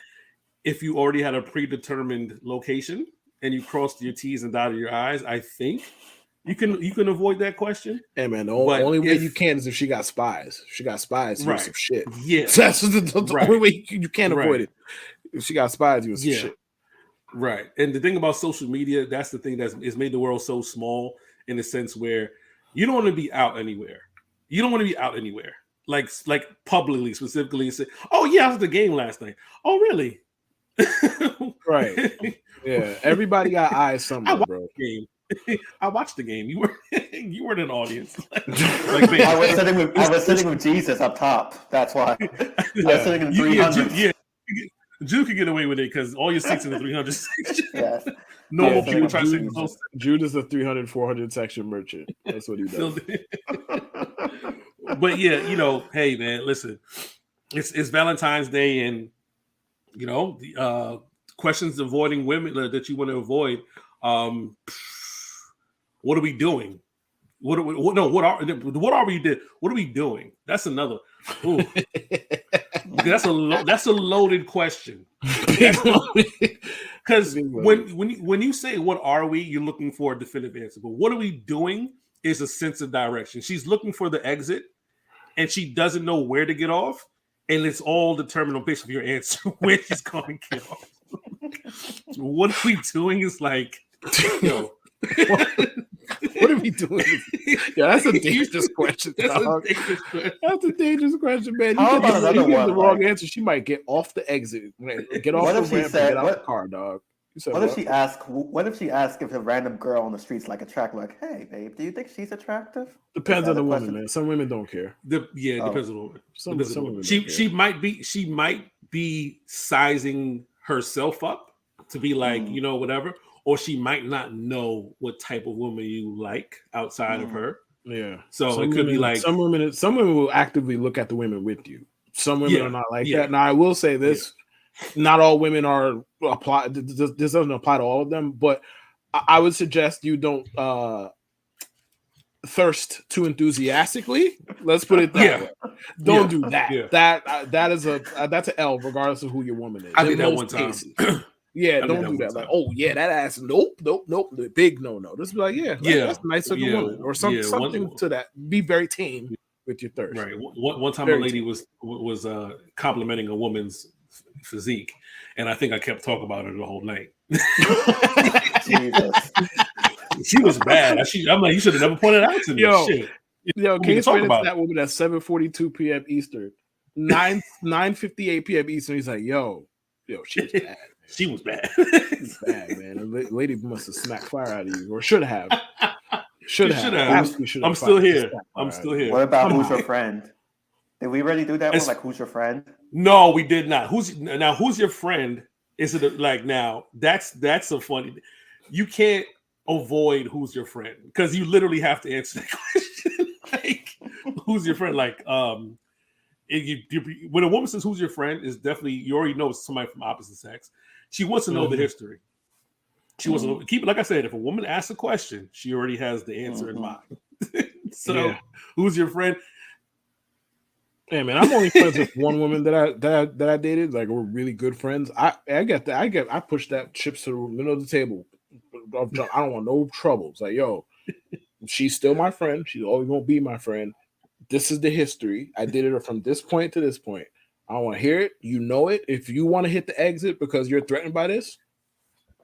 if you already had a predetermined location and you crossed your T's and dotted your I's, I think you can avoid that question. Hey man, the only way you can is if she got spies. If she got spies, you some shit. Yeah, that's the only way you can't avoid it. If she got spies, you some shit. Right. And the thing about social media, that's the thing it's made the world so small in the sense where you don't want to be out anywhere. You don't want to be out anywhere. Like publicly, specifically, and say, "Oh yeah, I was at the game last night." Oh really? Right. Yeah. Everybody got eyes somewhere, bro. I watched the game. You weren't an audience. I was sitting with Jesus up top. That's why. I was sitting in 300. Jude could get away with it because all your seats in the 300 section. Yes. Normal people try to sit close. Jude is a 300, 400 section merchant. That's what he does. But yeah, hey man, listen, it's Valentine's Day, and questions avoiding women that you want to avoid. What are we doing? What are we doing? That's another. Ooh. That's a loaded question. Because when you say what are we, you're looking for a definitive answer. But what are we doing is a sense of direction. She's looking for the exit, and she doesn't know where to get off, and it's all determined on based on your answer where she's going to get off. So what are we doing is like, what are we doing? Yeah, that's a dangerous question. That's a dangerous question, man. You give the wrong answer, she might get off the exit, get off the ramp, and get out the car, dog. What if she asks if a random girl on the street's like attractive? Like, hey, babe, do you think she's attractive? Depends on the woman, man. Some women don't care. It depends on the woman. Some women she might be sizing herself up to be like, whatever. Or she might not know what type of woman you like outside of her. Yeah. So it could be like some women will actively look at the women with you. Some women are not like that. Now I will say this: not all women are apply. This doesn't apply to all of them, but I would suggest you don't thirst too enthusiastically. Let's put it that way. Don't do that. Yeah. That is that's an L, regardless of who your woman is. I did that one time. Don't do that. Like, oh yeah, that ass. Nope. The big no. Just be like, that's nice of the woman, or something to that. Be very tame with your thirst. Right. One time, a lady was complimenting a woman's physique, and I think I kept talking about her the whole night. Jesus. She was bad. I'm like, you should have never pointed out to me. Can you explain it to that woman at 7:42 p.m. Eastern, 9:58 p.m. Eastern? He's like, yo, she was bad. She was bad. She's bad, man. The lady must have smacked fire out of you, or should have. Should have. I'm still here. What about who's your friend? Did we already do that one? Like, who's your friend? No, we did not. Who's your friend? Is it like now? That's a funny. You can't avoid who's your friend because you literally have to answer that question. Like, who's your friend? Like, when a woman says who's your friend, is definitely, you already know it's somebody from opposite sex. She wants to know the history. She wants to keep it. Like I said, if a woman asks a question, she already has the answer in mind. So, who's your friend? Hey man, I'm only friends with one woman that I dated. Like, we're really good friends. I push that chips to the middle of the table. I don't want no troubles. Like, yo, she's still my friend. She's always gonna be my friend. This is the history. I did it from this point to this point. I don't want to hear it. You know it. If you want to hit the exit because you're threatened by this,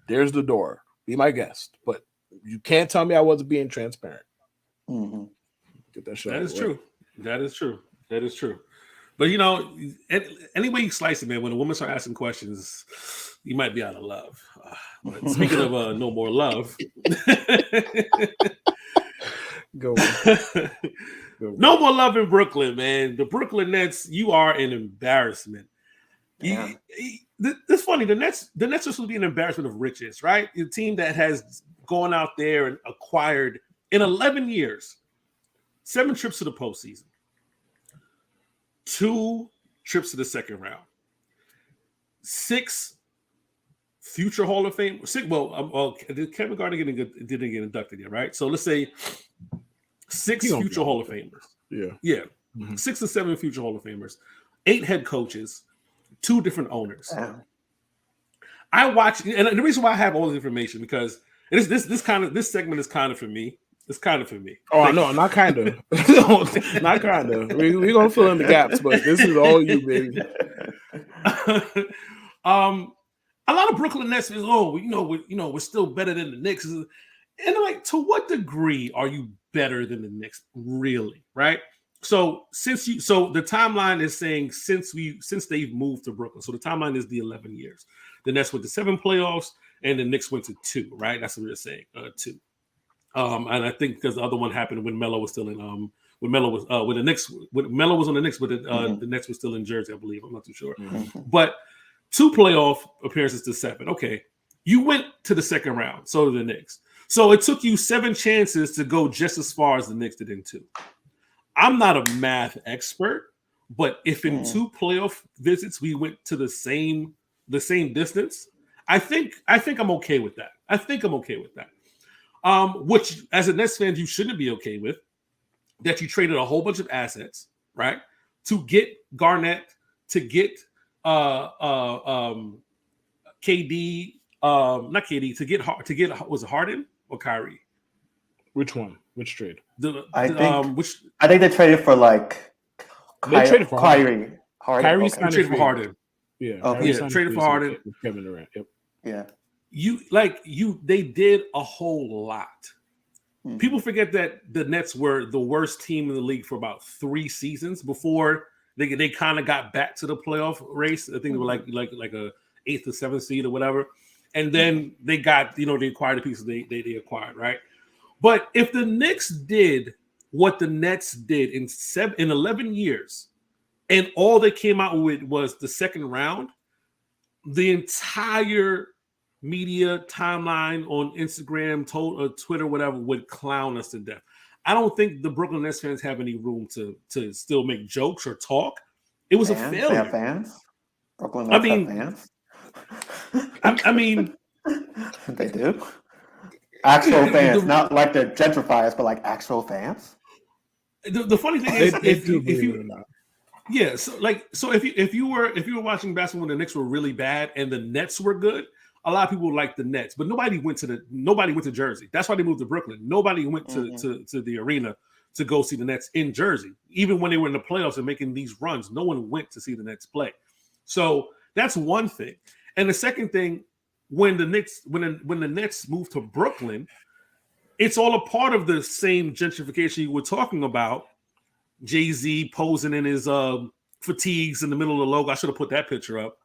there's the door. Be my guest. But you can't tell me I wasn't being transparent. Mm-hmm. Get that shit. That is true. That is true. That is true. But any way you slice it, man, when a woman starts asking questions, you might be out of love. But speaking of no more love, go. No more love in Brooklyn, man. The Brooklyn Nets, you are an embarrassment. Yeah. It's funny. The Nets are supposed to be an embarrassment of riches, right? The team that has gone out there and acquired in 11 years, 7 trips to the postseason, 2 trips to the second round, 6 future Hall of Fame. Kevin Garnett didn't get inducted yet, right? So let's say 6 future Hall of Famers. Yeah. Mm-hmm. 6 or 7 future Hall of Famers, 8 head coaches, 2 different owners. I watch, and the reason why I have all this information because this segment is kind of for me. It's kind of for me. Oh no, not kind of. Not kind of. We're gonna fill in the gaps, but this is all you, baby. A lot of Brooklyn Nets is, we're still better than the Knicks. And I'm like, to what degree are you better than the Knicks, really? Right? So the timeline is saying since they've moved to Brooklyn. So the timeline is the 11 years. The Nets went to 7 playoffs, and the Knicks went to 2. Right? That's what we're saying. 2. And I think because the other one happened when Melo was still in when Melo was when the Knicks when Melo was on the Knicks, but the Nets were still in Jersey, I believe. I'm not too sure. Mm-hmm. But 2 playoff appearances to 7. Okay. You went to the second round, so did the Knicks. So it took you 7 chances to go just as far as the Knicks did in 2. I'm not a math expert, but if in 2 playoff visits we went to the same distance, I think I'm okay with that. Which, as a Nets fan, you shouldn't be okay with, that you traded a whole bunch of assets, right, to get Garnett, to get KD, not KD, to get was it Harden or Kyrie? Which one? Which trade? I think they traded for traded for Kyrie. Kyrie's traded for Harden. Yeah. Okay. Traded for Harden. Kevin Durant. Yep. Yeah. They did a whole lot. Mm-hmm. People forget that the Nets were the worst team in the league for about 3 seasons before they kind of got back to the playoff race. I think they were like a 8th or 7th seed or whatever. And then they got, they acquired the pieces they acquired, right? But if the Knicks did what the Nets did in 11 years, and all they came out with was the second round, the entire media timeline on Instagram, Twitter, whatever, would clown us to death. I don't think the Brooklyn Nets fans have any room to still make jokes or talk. It was a failure. They have fans? Brooklyn Nets have fans? I mean, they do. Actual fans, not like they're gentrifiers, but like actual fans. The funny thing is, if you yeah, so if you were watching basketball when the Knicks were really bad and the Nets were good, a lot of people liked the Nets, but nobody went to Jersey. That's why they moved to Brooklyn. Nobody went to the arena to go see the Nets in Jersey. Even when they were in the playoffs and making these runs, no one went to see the Nets play. So that's one thing. And the second thing, when the Nets moved to Brooklyn, it's all a part of the same gentrification you were talking about. Jay-Z posing in his fatigues in the middle of the logo. I should have put that picture up.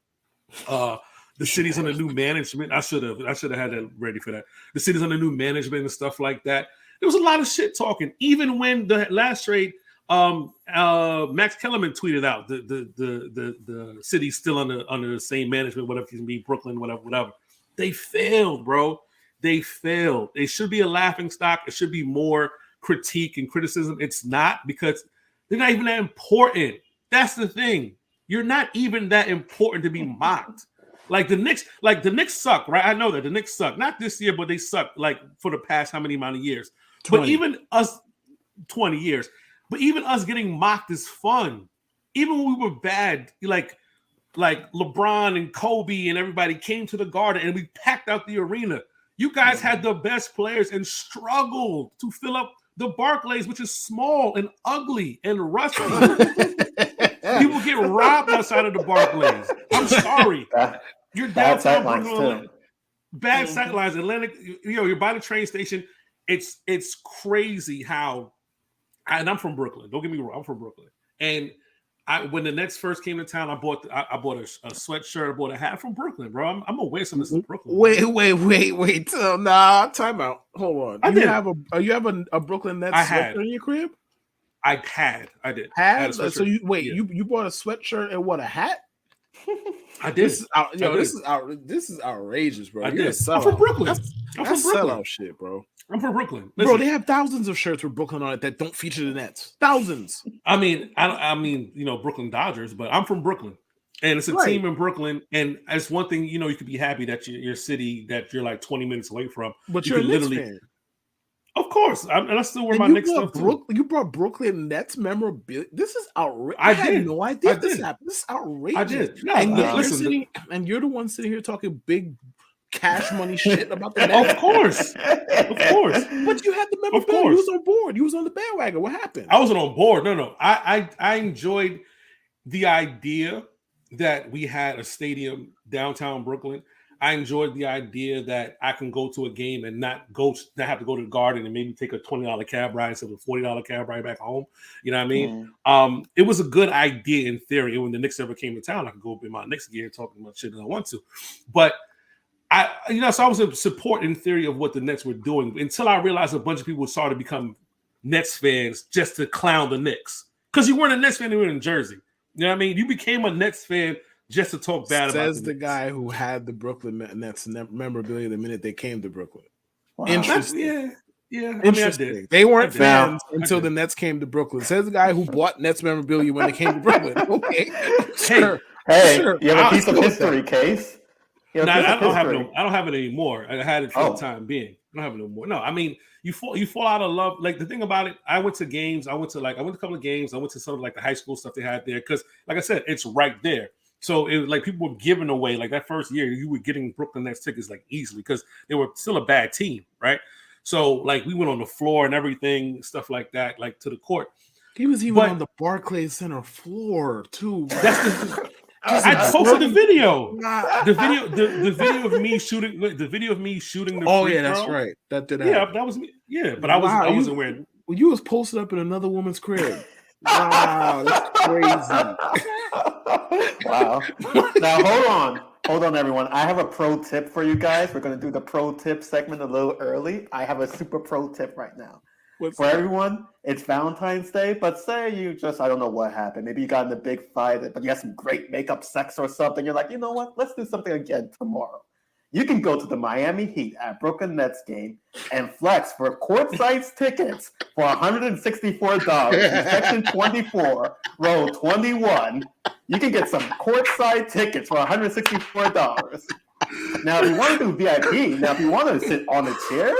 The city's under new management. I should have had that ready for that. The city's under new management and stuff like that. There was a lot of shit talking. Even when the last trade, Max Kellerman tweeted out the city's still under the same management, whatever it can be, Brooklyn, whatever. They failed, bro. They failed. It should be a laughing stock. It should be more critique and criticism. It's not, because they're not even that important. That's the thing. You're not even that important to be mocked. Like the Knicks suck, right? I know that the Knicks suck. Not this year, but they suck like for the past how many amount of years. 20. But even us, 20 years. But even us getting mocked is fun. Even when we were bad, like LeBron and Kobe and everybody came to the Garden and we packed out the arena. You guys had the best players and struggled to fill up the Barclays, which is small and ugly and rusty. People get robbed outside of the Barclays. I'm sorry. You're downtown Brooklyn. Bad sightlines. Atlantic, you're by the train station. It's crazy how, and I'm from Brooklyn. Don't get me wrong. I'm from Brooklyn. And when the Nets first came to town, I bought a sweatshirt. I bought a hat from Brooklyn, bro. I'm gonna wear some of this in Brooklyn. Wait. Nah, time out. Hold on. You have a Brooklyn Nets sweatshirt in your crib? I did. So you bought a sweatshirt and what, a hat? I did. This is outrageous, bro. I'm from Brooklyn. That's sellout shit, bro. I'm from Brooklyn. Listen, bro, they have thousands of shirts with Brooklyn on it that don't feature the Nets. Thousands. I mean, Brooklyn Dodgers, but I'm from Brooklyn, and it's a team in Brooklyn, and it's one thing. You could be happy that your city that you're like 20 minutes away from, but you're a Knicks fan. Of course, and I still wear my Knicks stuff too. You brought Brooklyn Nets memorabilia. This is outrageous. I had no idea this happened. This is outrageous. I did. No, and you're the one sitting here talking big cash money shit about the Nets. Of course. But you had the memorabilia. You was on board. You was on the bandwagon. What happened? I wasn't on board. No. I enjoyed the idea that we had a stadium downtown Brooklyn. I enjoyed the idea that I can go to a game and not have to go to the Garden and maybe take a $20 cab ride instead of a $40 cab ride back home. You know what I mean? It was a good idea in theory. And when the Knicks ever came to town, I could go up in my Knicks gear talking about shit that I want to. But so I was in support in theory of what the Nets were doing until I realized a bunch of people started to become Nets fans just to clown the Knicks. Because you weren't a Nets fan, you were in Jersey. You know what I mean? You became a Nets fan just to talk bad about it. Says the guy who had the Brooklyn Nets memorabilia the minute they came to Brooklyn. Wow. Interesting. Yeah. Interesting. I did. They weren't fans until the Nets came to Brooklyn. Says the guy who bought Nets memorabilia when they came to Brooklyn. Okay. Sure. You have a piece of history, Case. No, I don't have it anymore. I had it for the time being. I don't have it anymore. No, I mean, you fall out of love. Like the thing about it, I went to games. I went to a couple of games. I went to some of like the high school stuff they had there because, like I said, it's right there. So it was like people were giving away, like that first year, you were getting Brooklyn Nets tickets like easily because they were still a bad team, right? So like we went on the floor and everything, stuff like that, like to the court. He was even on the Barclays Center floor too. I posted the video. The video of me shooting. The video of me shooting the. Oh yeah, that's right. That did happen. Yeah, that was me. Yeah, but I wasn't wearing. Well, you was posted up in another woman's crib. Wow, that's crazy. Wow. Now hold on, everyone. I have a pro tip for you guys. We're going to do the pro tip segment a little early. I have a super pro tip right now. For everyone, it's Valentine's Day, but say you I don't know what happened. Maybe you got in a big fight, but you had some great makeup sex or something. You're like, you know what? Let's do something again tomorrow. You can go to the Miami Heat at Brooklyn Nets game and flex for courtside tickets for $164 in section 24, row 21. You can get some courtside tickets for $164. Now, if you want to do VIP, if you want to sit on the chairs,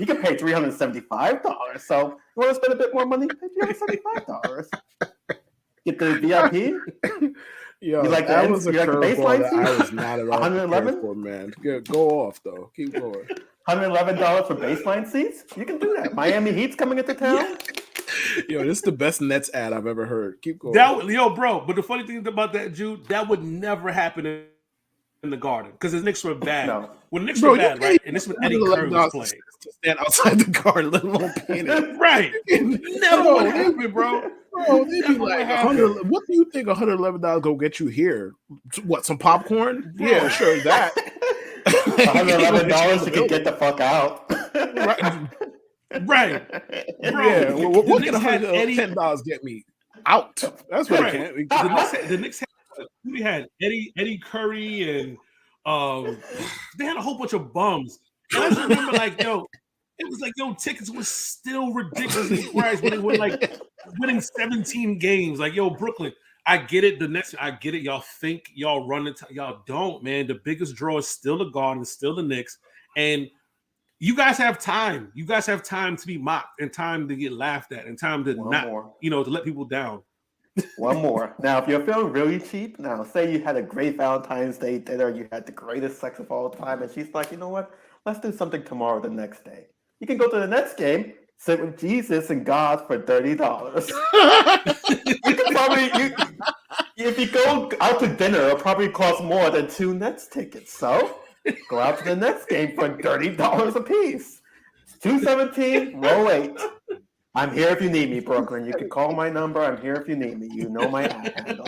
You can pay $375. So you want to spend a bit more money? Pay $375. Get the VIP. Yo, you like that the was a curveball that I was not at all prepared for, man. Go off though. Keep going. $111 for baseline seats. You can do that. Miami Heat's coming into town. Yo, this is the best Nets ad I've ever heard. Keep going. Bro. But the funny thing about that, Jude, that would never happen in the Garden because the Knicks were bad. No. When the Knicks were bad, right? And this was Eddie Curry was playing. To stand outside the Garden, let alone paying it. Right. Never would happen, bro. Bro, they'd be like, what do you think $111 go get you here? What, some popcorn? Bro. Yeah, sure, that. $111 you can get the fuck out. Right. Bro, yeah, what can $10 get me out? That's what it can. The Knicks had Eddie Curry and they had a whole bunch of bums. And I just remember it was tickets were still ridiculously priced when they were winning 17 games. Brooklyn, I get it. The Nets, I get it. Y'all think y'all run it. Y'all don't, man. The biggest draw is still the Garden, still the Knicks. And you guys have time. You guys have time to be mocked and time to get laughed at and time to to let people down. One more. Now, if you're feeling really cheap, say you had a great Valentine's Day dinner, you had the greatest sex of all time, and she's like, you know what? Let's do something tomorrow, the next day. You can go to the Nets game, sit with Jesus and God for $30. You can probably, if you go out to dinner, it'll probably cost more than 2 Nets tickets. So go out to the Nets game for $30 a piece. 217, row 8. I'm here if you need me, Brooklyn. You can call my number. I'm here if you need me. You know my handle.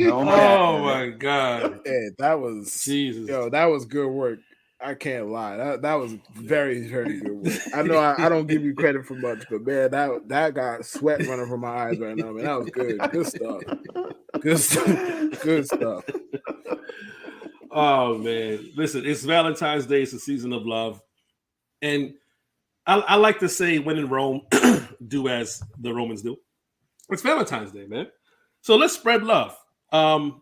My God. Yeah, that was Jesus. Yo, that was good work. I can't lie. That was very, very good work. I know I don't give you credit for much, but man, that got sweat running from my eyes right now. Man, that was good. Good stuff. Good stuff. Good stuff. Oh man. Listen, it's Valentine's Day, it's a season of love. And I like to say, when in Rome, do as the Romans do. It's Valentine's Day, man. So let's spread love. We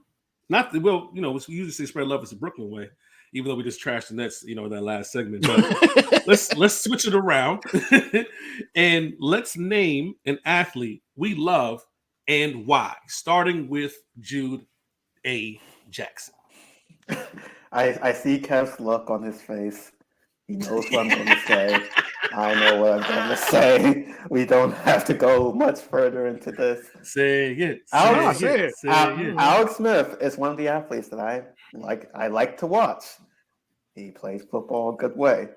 usually say spread love is the Brooklyn way, even though we just trashed the Nets, in that last segment. But let's switch it around and let's name an athlete we love and why. Starting with Jude A. Jackson. I see Kev's look on his face. He knows what I'm going to say. I know what I'm going to say. We don't have to go much further into this. Say it. Alex Smith is one of the athletes that I like to watch. He plays football a good way.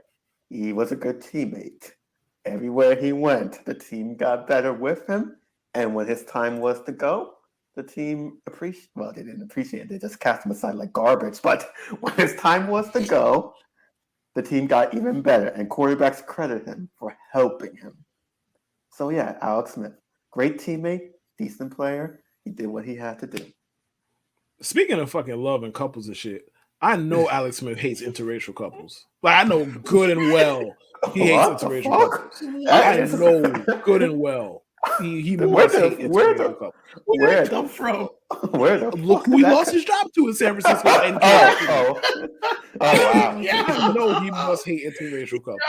He was a good teammate. Everywhere he went, the team got better with him. And when his time was to go, the team they didn't appreciate it. They just cast him aside like garbage. But when his time was to go, the team got even better, and quarterbacks credit him for helping him. So yeah, Alex Smith, great teammate, decent player. He did what he had to do. Speaking of fucking love and couples and shit, I know Alex Smith hates interracial couples. I know good and well he hates interracial couples. I know good and well he must hate interracial couples. Where did it come from? Look who he lost his job to in San Francisco. Oh, wow. Yeah, you know he must hate interracial couples.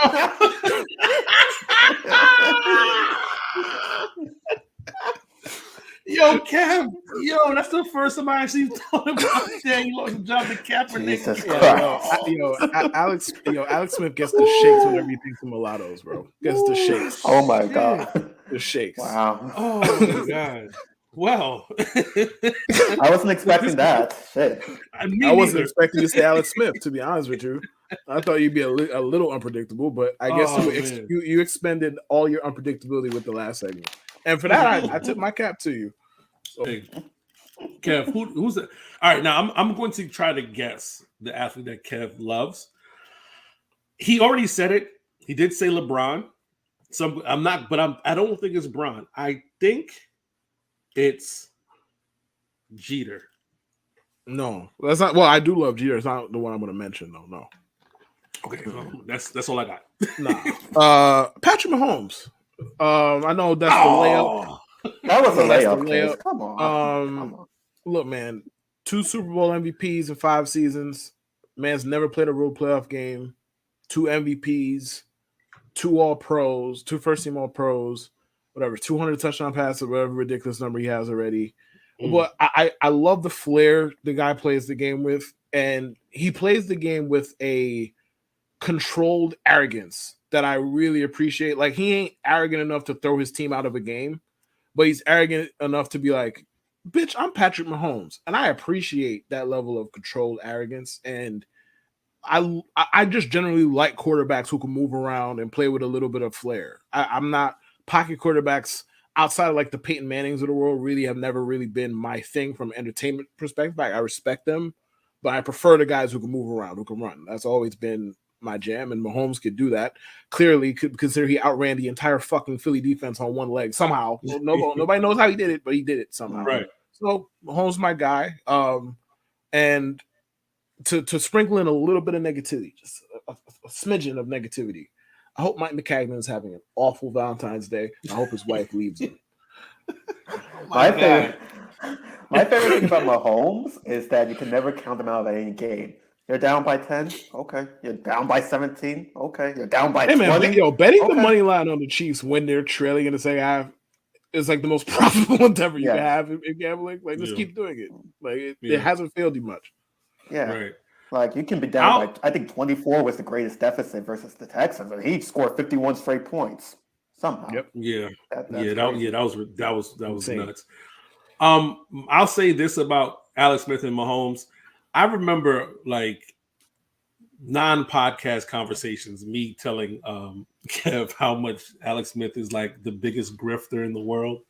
Yo, Kev. Yo, that's the first time I actually thought about saying he lost his job to Kaepernick. Alex Smith gets the shakes whenever he thinks of mulattoes, bro. Gets the shakes. Oh my God. The shakes. Wow. Oh my God. Well, I wasn't expecting that. Shit. I wasn't expecting you to say Alex Smith, to be honest with you. I thought you'd be a little unpredictable, but I guess you expended all your unpredictability with the last segment. And for that, I took my cap to you. So. Kev, who's that? All right, now I'm going to try to guess the athlete that Kev loves. He already said it. He did say LeBron. So I don't think it's Bron. I think it's Jeter. No, that's not. Well, I do love Jeter. It's not the one I'm going to mention, though. No. Okay, that's all I got. Nah. Patrick Mahomes. I know that's the layup. That was a layup. Come on. Look, man, 2 Super Bowl MVPs in 5 seasons. Man's never played a real playoff game. 2 MVPs, 2 All Pros, 2 first team All Pros, whatever, 200 touchdown passes, whatever ridiculous number he has already. But I love the flair the guy plays the game with, and he plays the game with a controlled arrogance that I really appreciate. Like, he ain't arrogant enough to throw his team out of a game, but he's arrogant enough to be like, bitch, I'm Patrick Mahomes. And I appreciate that level of controlled arrogance. And I just generally like quarterbacks who can move around and play with a little bit of flair. I'm not pocket quarterbacks outside of like the Peyton Mannings of the world really have never really been my thing from an entertainment perspective. Like, I respect them, but I prefer the guys who can move around, who can run. That's always been my jam, and Mahomes could do that. Clearly, could consider he outran the entire fucking Philly defense on one leg somehow. Nobody knows how he did it, but he did it somehow. Right. So Mahomes, my guy. And to sprinkle in a little bit of negativity, just a smidgen of negativity. I hope Mike McCagnon is having an awful Valentine's Day. I hope his wife leaves him. My favorite thing about Mahomes is that you can never count them out of any game. You're down by 10, okay. You're down by 17, okay. You're down by 20. Betting the money line on the Chiefs when they're trailing in the second half is like the most profitable endeavor you can have in gambling. Like, just keep doing it. Like, it hasn't failed you much. Yeah. Right. Like, you can be down by, I think 24 was the greatest deficit versus the Texans, and he scored 51 straight points somehow. Yep. Yeah. That was insane. Nuts. I'll say this about Alex Smith and Mahomes. I remember, like, non-podcast conversations, me telling Kev how much Alex Smith is like the biggest grifter in the world,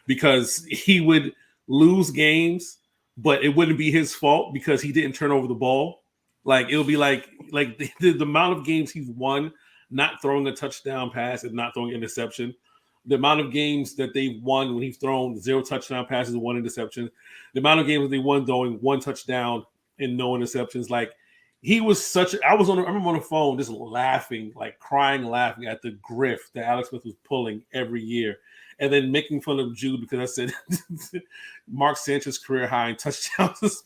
because he would lose games, but it wouldn't be his fault because he didn't turn over the ball. Like, it'll be like the amount of games he's won not throwing a touchdown pass and not throwing an interception. The amount of games that they won when he's thrown 0 touchdown passes and 1 interception. The amount of games that they won throwing 1 touchdown and no interceptions. Like, he was such I remember on the phone just laughing, like crying, laughing at the grift that Alex Smith was pulling every year. And then making fun of Jude because I said Mark Sanchez career high in touchdowns.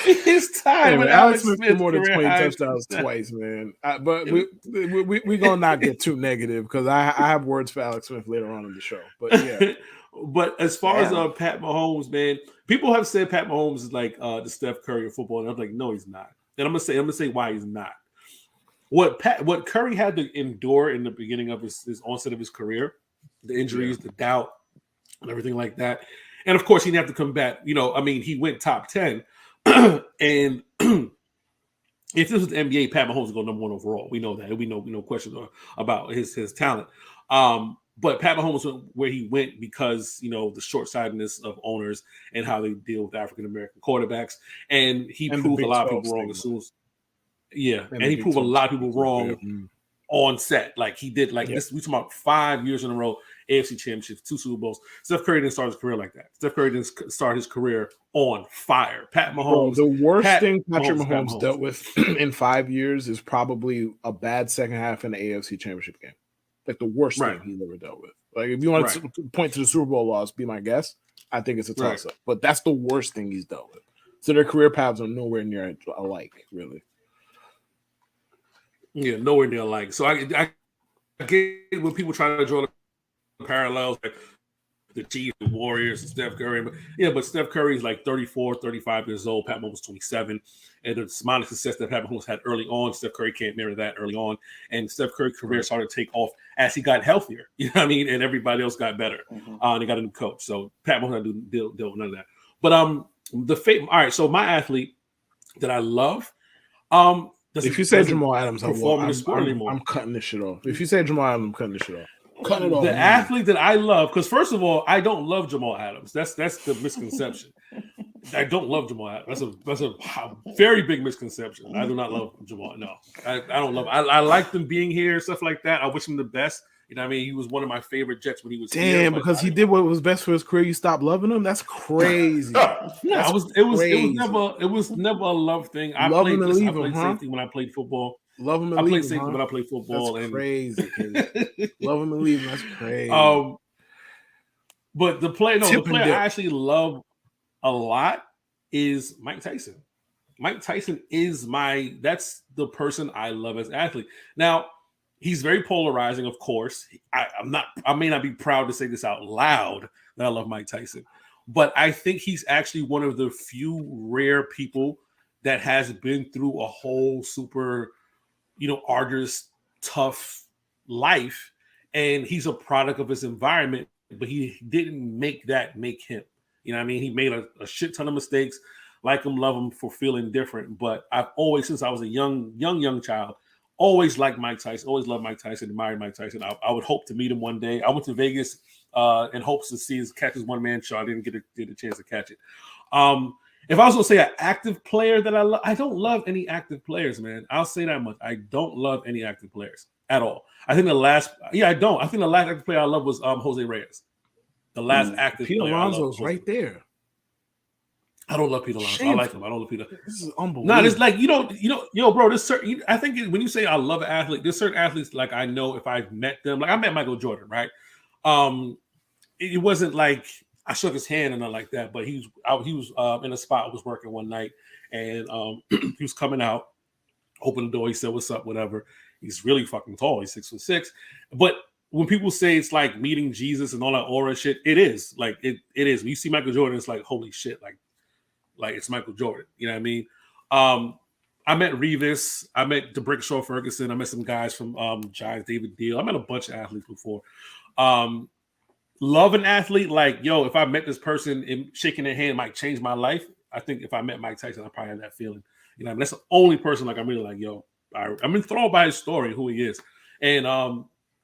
His time with Alex Smith more than 20 touchdowns twice, man. But we're gonna not get too negative because I have words for Alex Smith later on in the show. But yeah. But as far as Pat Mahomes, man, people have said Pat Mahomes is like the Steph Curry of football, and I'm like, no, he's not. And I'm gonna say why he's not. What Curry had to endure in the beginning of his onset of his career, the injuries, the doubt, and everything like that, and of course he didn't have to combat. He went top 10. And if this was the NBA, Pat Mahomes would go number 1 overall. We know that. We know no questions about his talent. But Pat Mahomes went where he went because the short-sightedness of owners and how they deal with African American quarterbacks, and he proved a lot of people wrong as soon as and he proved a lot of people wrong on set. Like, he did. Like, this, we talking about 5 years in a row. AFC championships, 2 Super Bowls. Steph Curry didn't start his career like that. Steph Curry didn't start his career on fire. Pat Mahomes. The worst thing Patrick Mahomes dealt with in 5 years is probably a bad second half in the AFC championship game. Like, the worst thing he's ever dealt with. Like, if you want to point to the Super Bowl loss, be my guess. I think it's a toss-up. But that's the worst thing he's dealt with. So their career paths are nowhere near alike, really. Yeah, nowhere near alike. So I get when people try to draw the parallels, like the Chiefs, the Warriors, and Steph Curry. But Steph Curry is like 34, 35 years old. Pat Mahomes was 27. And the amount of success that Pat Mahomes had early on, Steph Curry can't mirror that early on. And Steph Curry's career started to take off as he got healthier. You know what I mean? And everybody else got better. And they got a new coach. So Pat Mahomes had to deal with none of that. But all right, so my athlete that I love, if you say Jamal Adams, I'm cutting this shit off. If you say Jamal Adams, I'm cutting this shit off. Cutting it off. The athlete that I love, because first of all, I don't love Jamal Adams. That's the misconception. I don't love Jamal Adams. That's a very big misconception. I do not love Jamal. No, I don't love him. I like them being here, stuff like that. I wish him the best. You know what I mean? He was one of my favorite Jets when he was here. Damn, because he did what was best for his career, you stopped loving him? That's crazy. It was never a love thing. I played safety when I played football. Love him and I leave played him, safety when I played football. That's crazy. Love him and leave him. That's crazy. But the player I actually love a lot is Mike Tyson. Mike Tyson is that's the person I love as an athlete. Now, he's very polarizing, of course. I may not be proud to say this out loud that I love Mike Tyson, but I think he's actually one of the few rare people that has been through a whole super, arduous, tough life. And he's a product of his environment, but he didn't make that make him. You know what I mean? He made a shit ton of mistakes. Like him, love him for feeling different. But I've always, since I was a young child, always liked Mike Tyson, always loved Mike Tyson, admired Mike Tyson. I would hope to meet him one day. I went to Vegas in hopes to catch his one-man show. I didn't get a chance to catch it. If I was going to say an active player that I love, I don't love any active players, man. I'll say that much. I don't love any active players at all. I think the last active player I love was Jose Reyes. The last active Pete player. Alonso's right there. I don't love Pete Alonso. I like him. I don't love Peter. This is unbelievable. No, it's like bro. There's certain. I think when you say I love an athlete, there's certain athletes like I know if I've met them. Like I met Michael Jordan, right? It wasn't like I shook his hand and nothing like that. But he was in a spot. I was working one night, and he was coming out, opened the door. He said, "What's up?" Whatever. He's really fucking tall. He's 6'6". But when people say it's like meeting Jesus and all that aura shit, it is like it is. When you see Michael Jordan, it's like holy shit, like it's Michael Jordan. You know what I mean? I met Revis. I met DeBrickshaw Ferguson. I met some guys from Giants, David Deal. I met a bunch of athletes before. Love an athlete, like, yo, if I met this person and shaking their hand might change my life. I think if I met Mike Tyson, I probably have that feeling. You know, that's the only person like I'm really like, yo, I'm enthralled by his story, who he is. And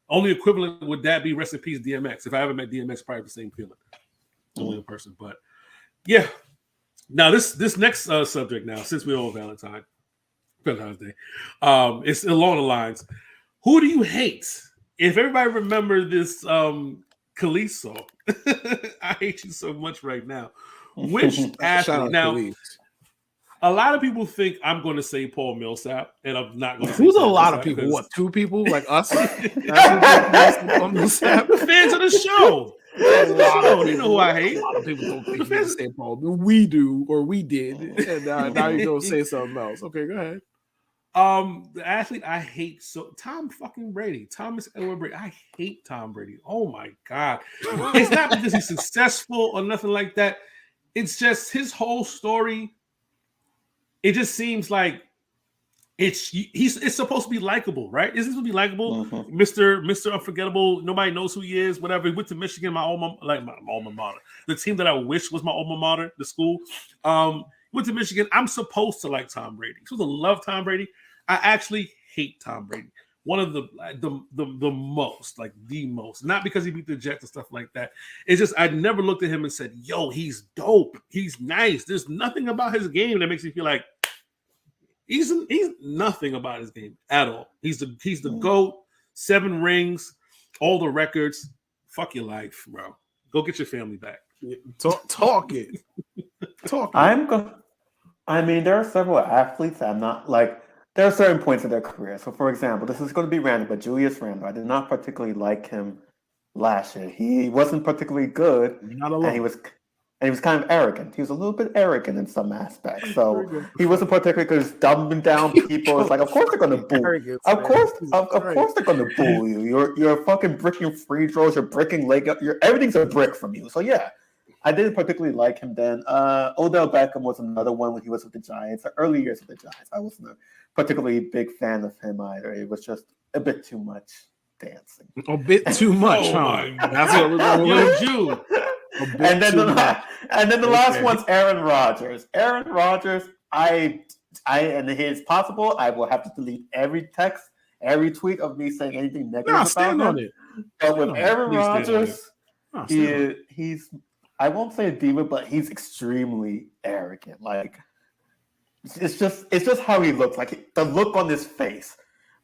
only equivalent would that be rest in peace DMX. If I ever met DMX, probably the same feeling. Only a person. But yeah. Now this next subject now, since we're on Valentine's Day, it's along the lines. Who do you hate? If everybody remember this Kalisto, I hate you so much right now. Which athlete? Now, a lot of people think I'm going to say Paul Millsap, and I'm not going to. Who's a lot of people? What, 2 people like us? Fans of the show. You know who I hate. A lot of people don't think you say Paul. We do, or we did, and now you're going to say something else. Okay, go ahead. The athlete I hate Tom fucking Brady, Thomas Edward Brady. I hate Tom Brady. Oh my god! It's not because he's successful or nothing like that. It's just his whole story. It just seems like it's supposed to be likable, right? Isn't it supposed to be likable? Mm-hmm. Mr. Unforgettable. Nobody knows who he is. Whatever. He went to Michigan, my alma mater. The team that I wish was my alma mater, the school. Went to Michigan. I'm supposed to like Tom Brady. I'm supposed to love Tom Brady. I actually hate Tom Brady. One of the most, like the most. Not because he beat the Jets and stuff like that. It's just I never looked at him and said, "Yo, he's dope. He's nice." There's nothing about his game that makes me feel like he's nothing about his game at all. He's the GOAT. 7 rings, all the records. Fuck your life, bro. Go get your family back. Talk it. I mean, there are several athletes I'm not like. There are certain points of their career. So, for example, this is going to be random, but Julius Randle, I did not particularly like him last year. He wasn't particularly good, and he was kind of arrogant. He was a little bit arrogant in some aspects. So he wasn't particularly good, just dumbing down people. It's like, of course they're going to boo. Of course they're going to boo you. You're fucking bricking free throws. You're bricking leg up. Everything's a brick from you. So yeah. I didn't particularly like him then. Odell Beckham was another one when he was with the Giants. The early years of the Giants, I wasn't a particularly big fan of him either. It was just a bit too much dancing. A bit too much, huh? That's what we're going to do. And then the last one's Aaron Rodgers. Aaron Rodgers, and it's possible I will have to delete every text, every tweet of me saying anything negative about him. On it. But with Aaron Rodgers, he's I won't say a diva, but he's extremely arrogant. Like it's just how he looks. Like the look on his face.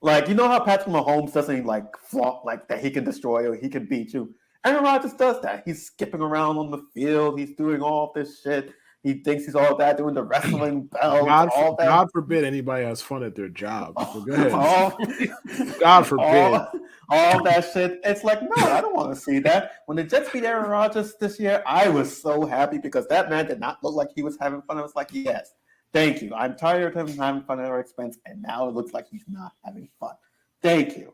Like you know how Patrick Mahomes doesn't like flaunt like that he can destroy you, he can beat you. Aaron Rodgers does that. He's skipping around on the field. He's doing all this shit. He thinks he's all that, doing the wrestling bells. God forbid anybody has fun at their job. So go ahead. God forbid. All that shit. It's like, no, I don't want to see that. When the Jets beat Aaron Rodgers this year, I was so happy because that man did not look like he was having fun. I was like, yes, Thank you. I'm tired of him having fun at our expense, and now it looks like he's not having fun. Thank you.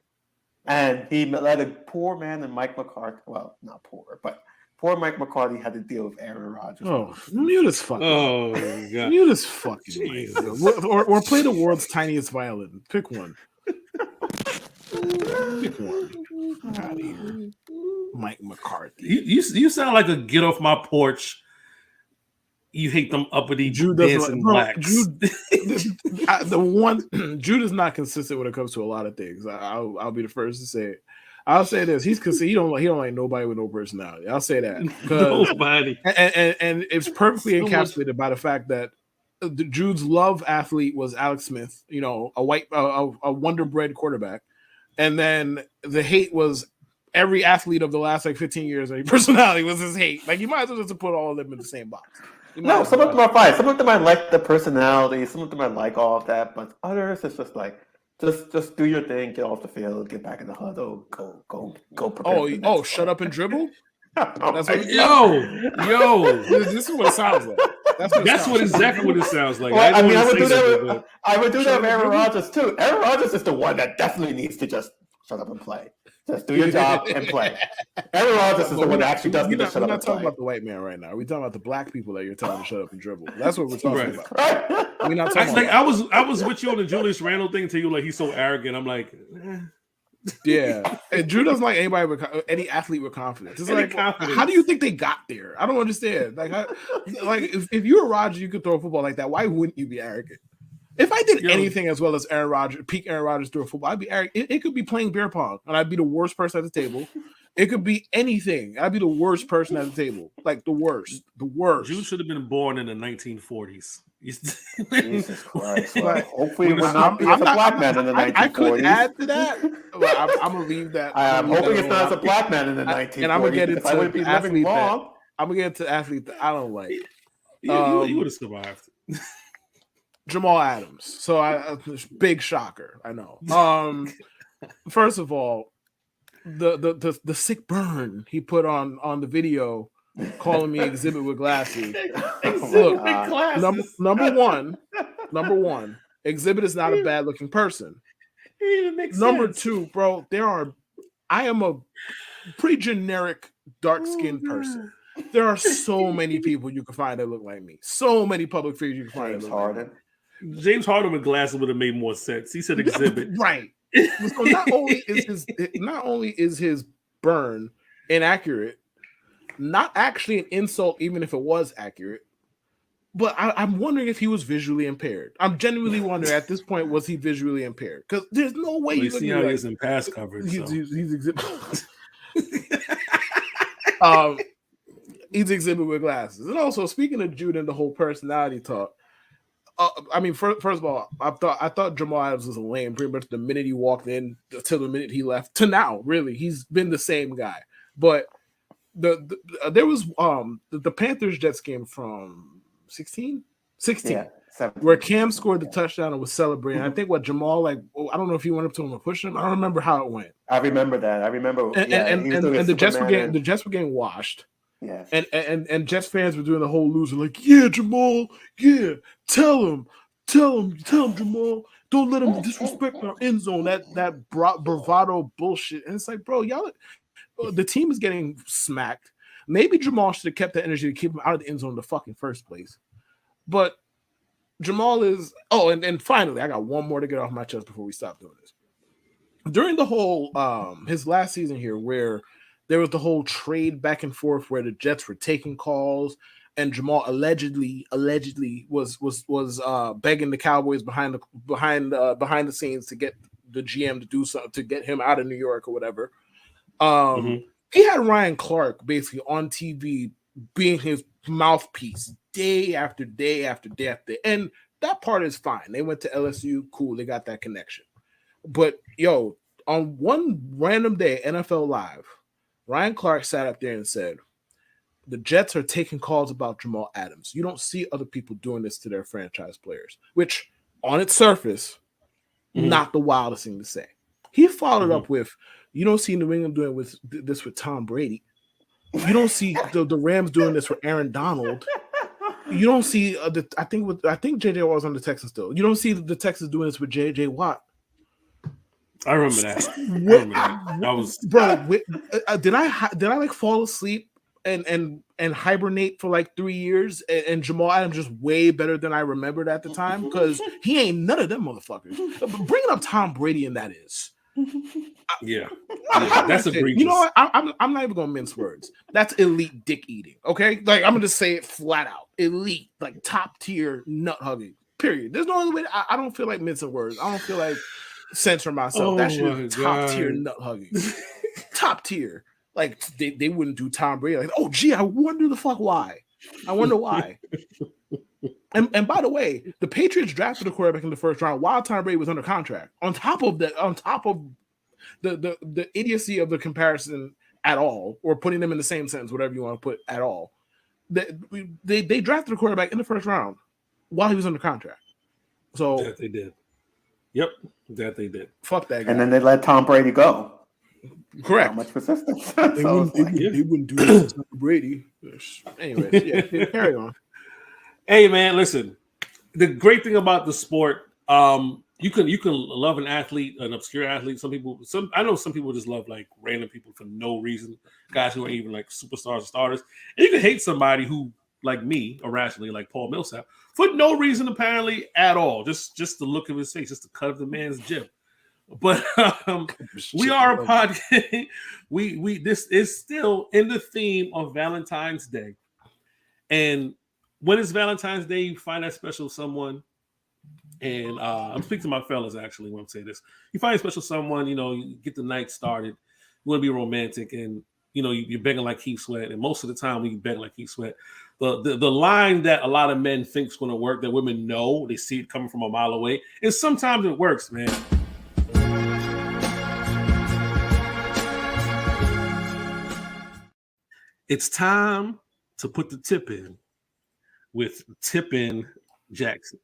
And he let a poor man and Mike McCarthy. Well, not poor, but poor Mike McCarthy had to deal with Aaron Rodgers. Oh, mute his fucking. Oh, God. Mute his fucking. Or play the world's tiniest violin. Pick one. Pick one. Out of here. Mike McCarthy. You sound like a get off my porch. You hate them uppity dancing blacks. Jude is not consistent when it comes to a lot of things. I'll be the first to say it. I'll say this: he's consistent. He don't like nobody with no personality. I'll say that. Nobody. And it's perfectly encapsulated by the fact that Jude's love athlete was Alex Smith. You know, a wonder bread quarterback, and then the hate was every athlete of the last 15 years. Any personality was his hate. Like you might as well just put all of them in the same box. No, some of them are fine. Some of them I like the personality. Some of them I like all of that. But others, it's just like, just do your thing, get off the field, get back in the huddle, go. Oh, shut up and dribble. That's what, yo. This is what it sounds like. That's exactly what it sounds like. Well, I would do that. I would do that with Aaron Rodgers too. Aaron Rodgers is the one that definitely needs to just shut up and play. Just do your job and play. Aaron Rodgers is the one that actually does need to shut up and play. We're not talking about the white man right now. We're talking about the black people that you're telling to shut up and dribble. That's what we're talking about. We're not talking about. I was with you on the Julius Randle thing until you were like, he's so arrogant. I'm like, yeah. And Drew doesn't like anybody with any athlete with confidence. It's like, how do you think they got there? I don't understand. Like, if you were Rodgers, you could throw a football like that. Why wouldn't you be arrogant? If I did anything as well as Aaron Rodgers, peak Aaron Rodgers through a football, I'd be arrogant. It could be playing beer pong, and I'd be the worst person at the table. It could be anything. I'd be the worst person at the table. Like the worst. You should have been born in the 1940s. Jesus Christ. Well, hopefully it will not be as a black man in the 1940s. I could add to that. Well, I'm going to leave that. I'm hoping it's not as a black man in the 1940s. And I'm going to get into I would be living wrong. I'm going to get into athlete that I don't like. You would have survived. Jamal Adams. So big shocker. I know. First of all, the sick burn he put on the video calling me exhibit with glasses. Look, number one, exhibit is not a bad looking person. Number two, bro, I am a pretty generic dark skinned person. There are so many people you can find that look like me. So many public figures you can find that look like me. James Harden with glasses would have made more sense. He said exhibit. Right. So not only is his burn inaccurate, not actually an insult, even if it was accurate, but I'm wondering if he was visually impaired. I'm genuinely wondering at this point, was he visually impaired? Because there's no way you see how he is in pass coverage. He's exhibit with glasses. And also, speaking of Jude and the whole personality talk, first of all, I thought Jamal Adams was a lame pretty much the minute he walked in till the minute he left to now. Really, he's been the same guy. But there was the Panthers Jets game from 16, yeah, where Cam scored the touchdown and was celebrating. I think Jamal I don't know if he went up to him and pushed him. I don't remember how it went. I remember that. I remember. And the Jets were getting washed. Yeah, and Jets fans were doing the whole loser, like, yeah, Jamal, yeah, tell him, Jamal, don't let him disrespect our end zone. That bravado bullshit, and it's like, bro, y'all, the team is getting smacked. Maybe Jamal should have kept that energy to keep him out of the end zone in the fucking first place. But Jamal is. Oh, and finally, I got one more to get off my chest before we stop doing this. During the whole his last season here, where there was the whole trade back and forth where the Jets were taking calls and Jamal allegedly was begging the Cowboys behind the scenes to get the GM to do something to get him out of New York or whatever. He had Ryan Clark basically on TV being his mouthpiece day after day after day after day. And that part is fine. They went to LSU, cool, they got that connection. But on one random day, NFL Live, Ryan Clark sat up there and said, the Jets are taking calls about Jamal Adams. You don't see other people doing this to their franchise players, which on its surface, not the wildest thing to say. He followed up with, you don't see New England doing this with Tom Brady. You don't see the Rams doing this with Aaron Donald. You don't see I think JJ Watt was on the Texans still. You don't see the Texans doing this with JJ Watt. I remember that. I was bro. Did I like fall asleep and hibernate for like 3 years? And Jamal Adams just way better than I remembered at the time because he ain't none of them motherfuckers. Bringing up Tom Brady and that is. Yeah, that's egregious. You know what? I'm not even gonna mince words. That's elite dick eating. Okay, like I'm gonna just say it flat out. Elite, like top tier nut hugging. Period. There's no other way. I don't feel like mincing words. I don't feel like censoring myself. That shit is top tier nut hugging. Top tier. Like they wouldn't do Tom Brady. Like, oh gee, I wonder the fuck why. I wonder why. And by the way, the Patriots drafted a quarterback in the first round while Tom Brady was under contract. On top of the idiocy of the comparison at all, or putting them in the same sentence, whatever you want to put at all. They drafted a quarterback in the first round while he was under contract. So that they did. Yep, that they did. Fuck that guy. And then they let Tom Brady go. Correct. How much persistence? They wouldn't do this to Brady. Anyways, yeah, carry on. Hey man, listen. The great thing about the sport, you can love an athlete, an obscure athlete. I know some people just love like random people for no reason. Guys who are even like superstars or starters. And you can hate somebody who, like me, irrationally, like Paul Millsap, for no reason apparently at all. Just the look of his face, just the cut of the man's jib. But we are a podcast. We this is still in the theme of Valentine's Day, and when it's Valentine's Day, you find that special someone. And I'm speaking to my fellas actually when I say this. You find a special someone, you get the night started. You want to be romantic, and you're begging like Keith Sweat. And most of the time, when you beg like Keith Sweat, the line that a lot of men think is going to work, that women know, they see it coming from a mile away, and sometimes it works, man. It's time to put the tip in with Tippin Jackson.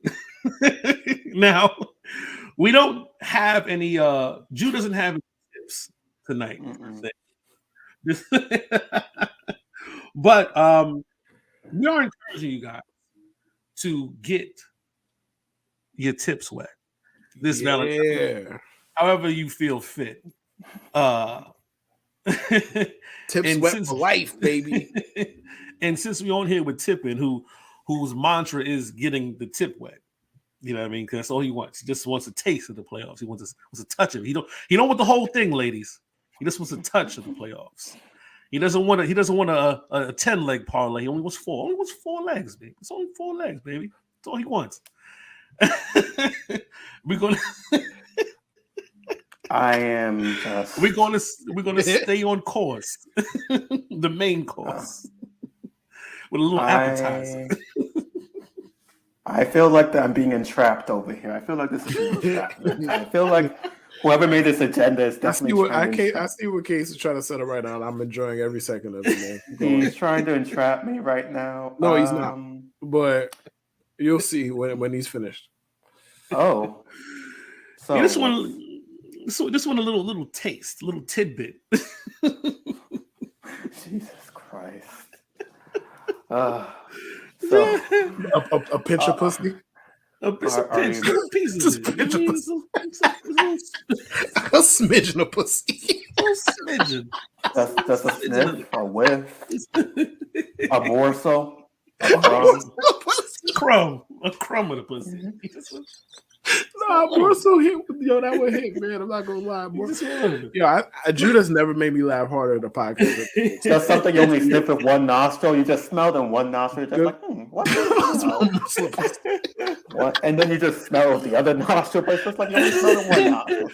Now, we don't have any Jew doesn't have any tips tonight. But we are encouraging you guys to get your tips wet this Valentine's, however you feel fit. Tips wet for life, baby. And since we're on here with Tippin, whose mantra is getting the tip wet, you know what I mean? Because that's all he wants. He just wants a taste of the playoffs. He wants a touch of it. He don't want the whole thing, ladies. He just wants a touch of the playoffs. He doesn't want a 10-leg parlay. He only wants 4. Only wants 4 legs, baby. It's only 4 legs, baby. That's all he wants. We're gonna. I am just. We're gonna stay on course. The main course with a little appetizer. I feel like that I'm being entrapped over here. I feel like this is being entrapment. I feel like whoever made this agenda is definitely. I see what Case is trying to set up right now, and I'm enjoying every second of it, man. He's trying to entrap me right now. No, he's not. But you'll see when he's finished. Oh, so this one a little taste, a little tidbit. Jesus Christ. So a pinch of pussy? A piece of it. A smidgen of pussy. A smidgen. That's a sniff, a whiff, a morsel, a crumb of the pussy. Nah, morsel hit. Yo, that would hit, man. I'm not gonna lie. Judah's never made me laugh harder at the podcast. That's something you only sniff with one nostril. You just smelled in one nostril. Just like, what? What? And then you just smell the other nostril, but it's just like you only smell in one nostril.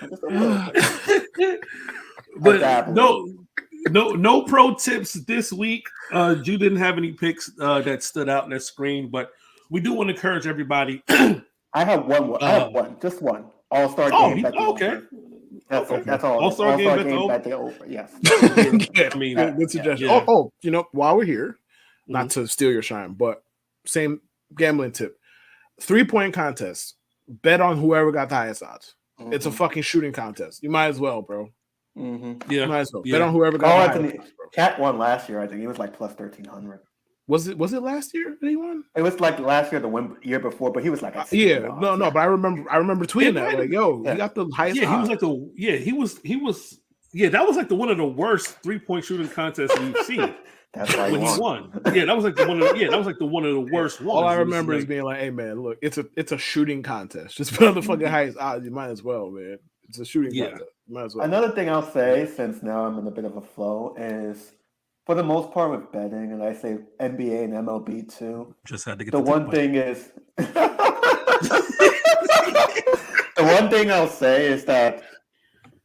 But no pro tips this week. Jude didn't have any picks that stood out in that screen, but we do want to encourage everybody. I have one. I have one. Just one. All-Star game. Okay. That's all. All-Star game bet the over. Yes. I mean, good suggestion. Yeah. Oh, while we're here, not to steal your shine, but same gambling tip. 3-point contest. Bet on whoever got the highest odds. Mm-hmm. It's a fucking shooting contest. You might as well, bro. Mm-hmm. Yeah. You might as well. Bet on whoever got the highest odds, bro. Cat won last year, I think. He was like plus 1,300. Was it last year that he won? It was like last year, the year before, but he was like at no, but I remember tweeting that like, yo, he got the highest. Yeah, he was like that was like the one of the worst 3-point shooting contests we've seen. That's why when he won. Yeah, that was like the one of the worst ones. All I remember is being like, hey man, look, it's a shooting contest. Just put on the fucking highest odds. You might as well, man. It's a shooting contest. You might as well. Another thing I'll say, since now I'm in a bit of a flow, is for the most part with betting, and I say NBA and MLB too. Just had to get the one thing is the one thing I'll say is that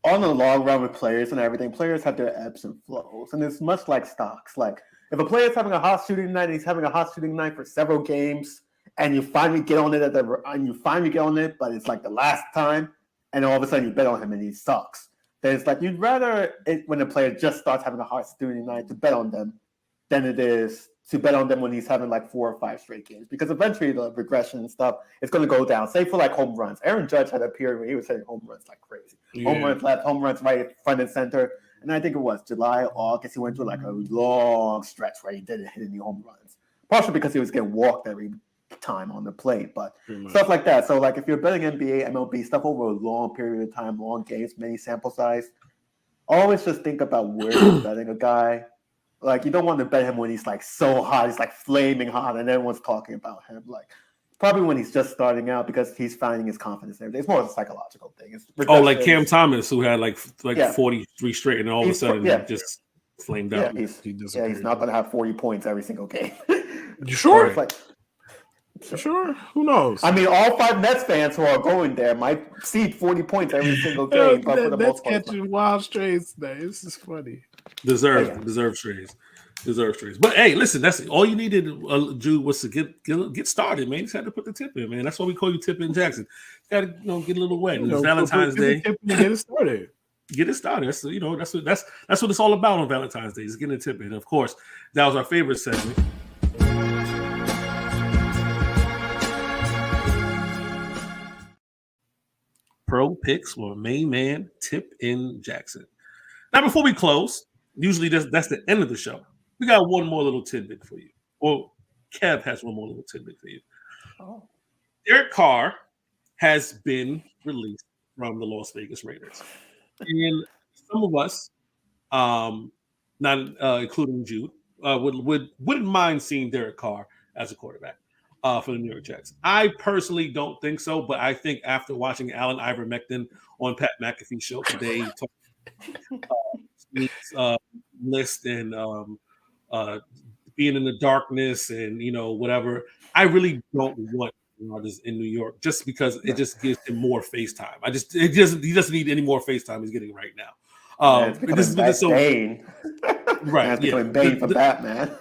on the long run with players and everything, players have their ebbs and flows, and it's much like stocks. Like if a player's having a hot shooting night, and he's having a hot shooting night for several games, and you finally get on it but it's like the last time, and all of a sudden you bet on him and he sucks. Then it's like you'd rather when a player just starts having a hot shooting night to bet on them than it is to bet on them when he's having like 4 or 5 straight games, because eventually the regression and stuff is going to go down. Say for like home runs, Aaron Judge had a period where he was hitting home runs like crazy. Yeah. Home runs left, home runs right, front and center. And I think it was July, August, he went through like a long stretch where he didn't hit any home runs. Partially because he was getting walked every time on the plate, but stuff like that. So like if you're betting NBA, MLB, stuff over a long period of time, long games, many sample size, always just think about where you're betting a guy. Like you don't want to bet him when he's like so hot, he's like flaming hot, and everyone's talking about him. Like probably when he's just starting out because he's finding his confidence and everything. It's more of a psychological thing. Like Cam Thomas, who had like 43 straight, and all of a sudden just flamed out. He's not going to have 40 points every single game. You sure? Sure. Who knows? I mean, all 5 Nets fans who are going there might see 40 points every single game. But for the most part, catching wild strays today. This is funny. Deserved strays. But hey, listen, that's all you needed, Jude, was to get started, man. You just had to put the tip in, man. That's why we call you Tip in Jackson. You got to get a little wet. It's Valentine's Day. Get it started. Get it started. That's what it's all about on Valentine's Day. Is getting a tip in. Of course, that was our favorite segment. Pro picks for main man Tip in Jackson. Now, before we close, usually that's the end of the show. We got one more little tidbit for you. Well, Kev has one more little tidbit for you. Oh. Derek Carr has been released from the Las Vegas Raiders. And some of us, not including Jude, wouldn't mind seeing Derek Carr as a quarterback for the New York Jets. I personally don't think so, but I think after watching Alan Ivermectin on Pat McAfee's show today, list and being in the darkness and whatever, I really don't want Rodgers in New York just because it just gives him more FaceTime. He doesn't need any more FaceTime he's getting right now. Bane. Right, it's becoming Bane for Batman.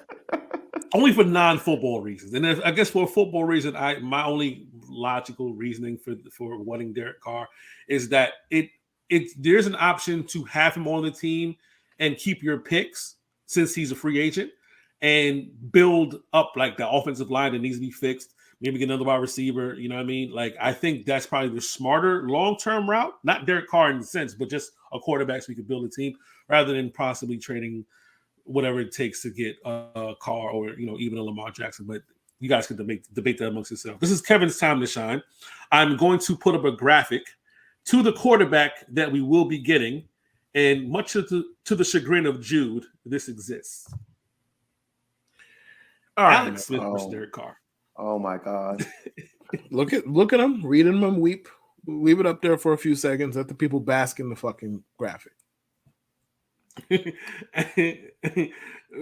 Only for non-football reasons, and I guess for a football reason, my only logical reasoning for wanting Derek Carr is that there's an option to have him on the team and keep your picks since he's a free agent and build up like the offensive line that needs to be fixed. Maybe get another wide receiver. You know what I mean? Like I think that's probably the smarter long-term route. Not Derek Carr in the sense, but just a quarterback so we could build a team rather than possibly trading whatever it takes to get a Carr or even a Lamar Jackson. But you guys can debate that amongst yourself. This is Kevin's time to shine. I'm going to put up a graphic to the quarterback that we will be getting, and much to the chagrin of Jude, this exists. All right, Alex Smith versus Derek Carr. Oh my God! Look at him, reading him, weep. Leave it up there for a few seconds. Let the people bask in the fucking graphic.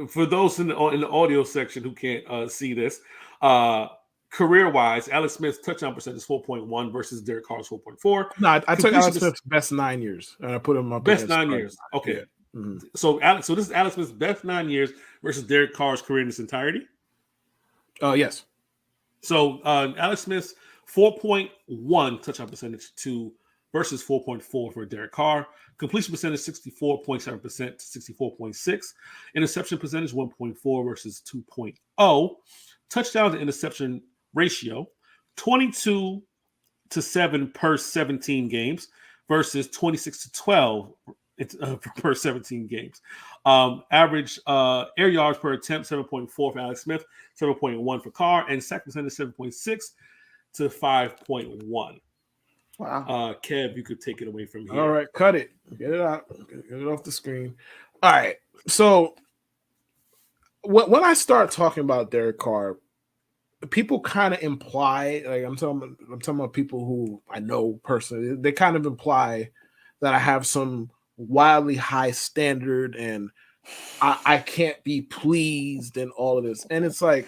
For those in the audio section who can't see this, career-wise, Alex Smith's touchdown percentage is 4.1 versus Derek Carr's 4.4. No, I took Alex Smith's best 9 years, and I put him up. Best 9 years. Okay. Yeah. Mm-hmm. So this is Alex Smith's best 9 years versus Derek Carr's career in its entirety? Yes. So Alex Smith's 4.1 touchdown percentage versus 4.4 for Derek Carr. Completion percentage 64.7% to 64.6. Interception percentage 1.4 versus 2.0. Touchdown to interception ratio 22-7 per 17 games versus 26-12 It's per 17 games. Average air yards per attempt 7.4 for Alex Smith, 7.1 for Carr, and sack percentage 7.6 to 5.1. Wow. Kev, you could take it away from here. All right, cut it. Get it out. Get it off the screen. All right. So when I start talking about Derek Carr, people kind of imply, like I'm talking about people who I know personally, they kind of imply that I have some wildly high standard and I can't be pleased and all of this. And it's like,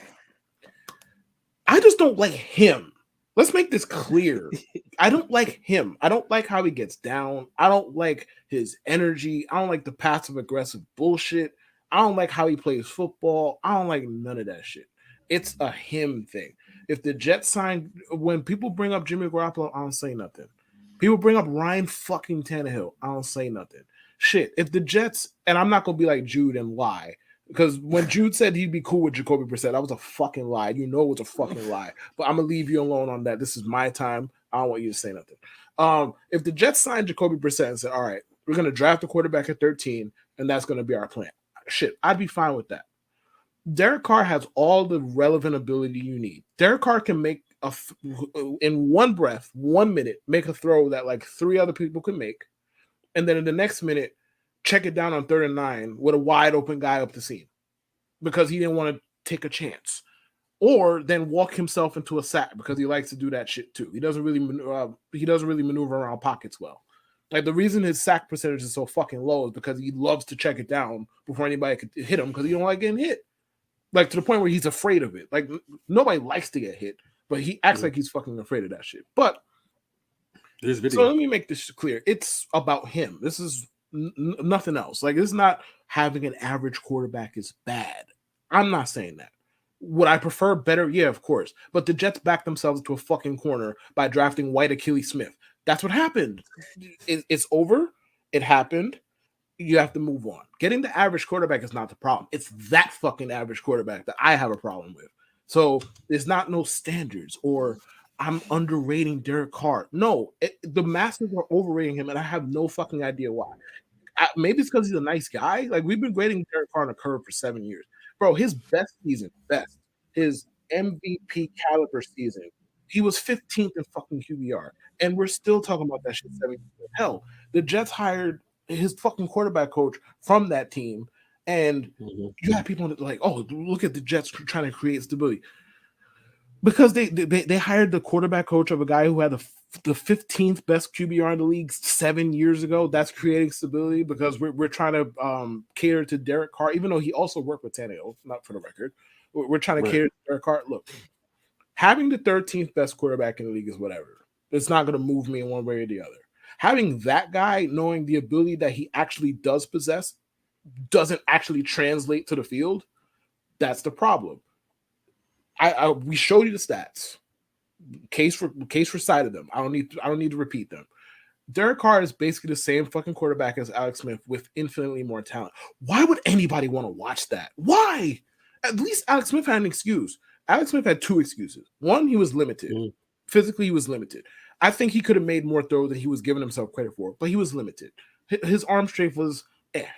I just don't like him. Let's make this clear. I don't like him. I don't like how he gets down. I don't like his energy. I don't like the passive aggressive bullshit. I don't like how he plays football. I don't like none of that shit. It's a him thing. If the Jets signed, when people bring up Jimmy Garoppolo, I don't say nothing. People bring up Ryan fucking Tannehill, I don't say nothing. Shit, if the Jets, and I'm not gonna be like Jude and lie, because when Jude said he'd be cool with Jacoby Brissett, that was a fucking lie. You know it was a fucking lie. But I'm gonna leave you alone on that. This is my time. I don't want you to say nothing. If the Jets signed Jacoby Brissett and said, all right, we're gonna draft a quarterback at 13, and that's gonna be our plan. Shit, I'd be fine with that. Derek Carr has all the relevant ability you need. Derek Carr can make in one breath, 1 minute, make a throw that like 3 other people can make, and then in the next minute, check it down on 3rd and 9 with a wide open guy up the seam because he didn't want to take a chance, or then walk himself into a sack because he likes to do that shit too. He doesn't really maneuver around pockets well. Like the reason his sack percentage is so fucking low is because he loves to check it down before anybody could hit him because he don't like getting hit. Like to the point where he's afraid of it. Like nobody likes to get hit, but he acts like he's fucking afraid of that shit. But so let me make this clear. It's about him. This is nothing else. Like it's not having an average quarterback is bad. I'm not saying that. Would I prefer better? Yeah, of course. But the Jets backed themselves into a fucking corner by drafting White Achilles Smith. That's what happened. It's over. It happened. You have to move on. Getting the average quarterback is not the problem. It's that fucking average quarterback that I have a problem with. So there's not no standards or I'm underrating Derek Carr. No, the masses are overrating him, and I have no fucking idea why. Maybe it's because he's a nice guy. Like we've been grading Derek Carr on a curve for 7 years. Bro, his best season, his MVP caliber season, he was 15th in fucking QBR. And we're still talking about that shit 7 years ago. Hell, the Jets hired his fucking quarterback coach from that team. And you have people like, oh, look at the Jets trying to create stability. Because they hired the quarterback coach of a guy who had the 15th best QBR in the league 7 years ago. That's creating stability because we're trying to cater to Derek Carr, even though he also worked with Tannehill, not for the record. We're trying to cater to Derek Carr. Look, having the 13th best quarterback in the league is whatever. It's not going to move me in one way or the other. Having that guy knowing the ability that he actually does possess doesn't actually translate to the field, that's the problem. We showed you the stats. Case recited them. I don't need to repeat them. Derek Carr is basically the same fucking quarterback as Alex Smith with infinitely more talent. Why would anybody want to watch that? Why? At least Alex Smith had an excuse. Alex Smith had 2 excuses. One, he was limited. Physically, he was limited. I think he could have made more throws than he was giving himself credit for, but he was limited. His arm strength was,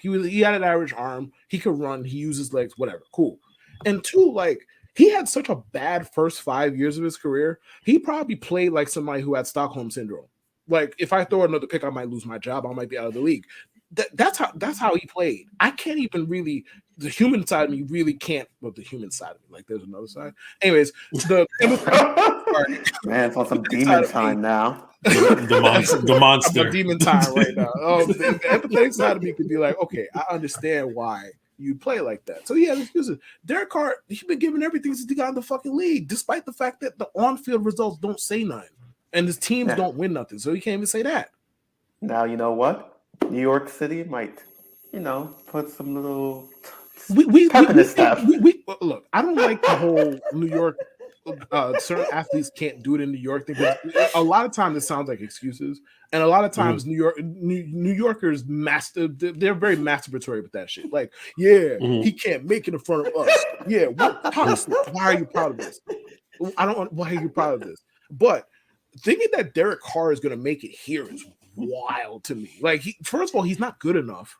he had an average arm. He could run. He used his legs, whatever. Cool. And 2, like, he had such a bad first 5 years of his career. He probably played like somebody who had Stockholm syndrome. Like, if I throw another pick, I might lose my job. I might be out of the league. That's how he played. I can't even really, the human side of me really can't. Well, the human side of me, like there's another side. Anyways, man, it's on some demon time now. The monster. I'm a demon time right now. The empathetic side of me could be like, okay, I understand why you play like that. So yeah, excuses. Derek Carr, he's been given everything since he got in the fucking league, despite the fact that the on-field results don't say nothing and his teams don't win nothing. So he can't even say that. Now you know what? New York City might, put some little pep in his step. Look, I don't like the whole New York. Certain athletes can't do it in New York thing. A lot of times it sounds like excuses, and a lot of times New Yorkers they're very masturbatory with that shit. Like, he can't make it in front of us. Yeah, why are you proud of this? I don't. Why are you proud of this? But thinking that Derek Carr is going to make it here is wild to me. Like, first of all, he's not good enough.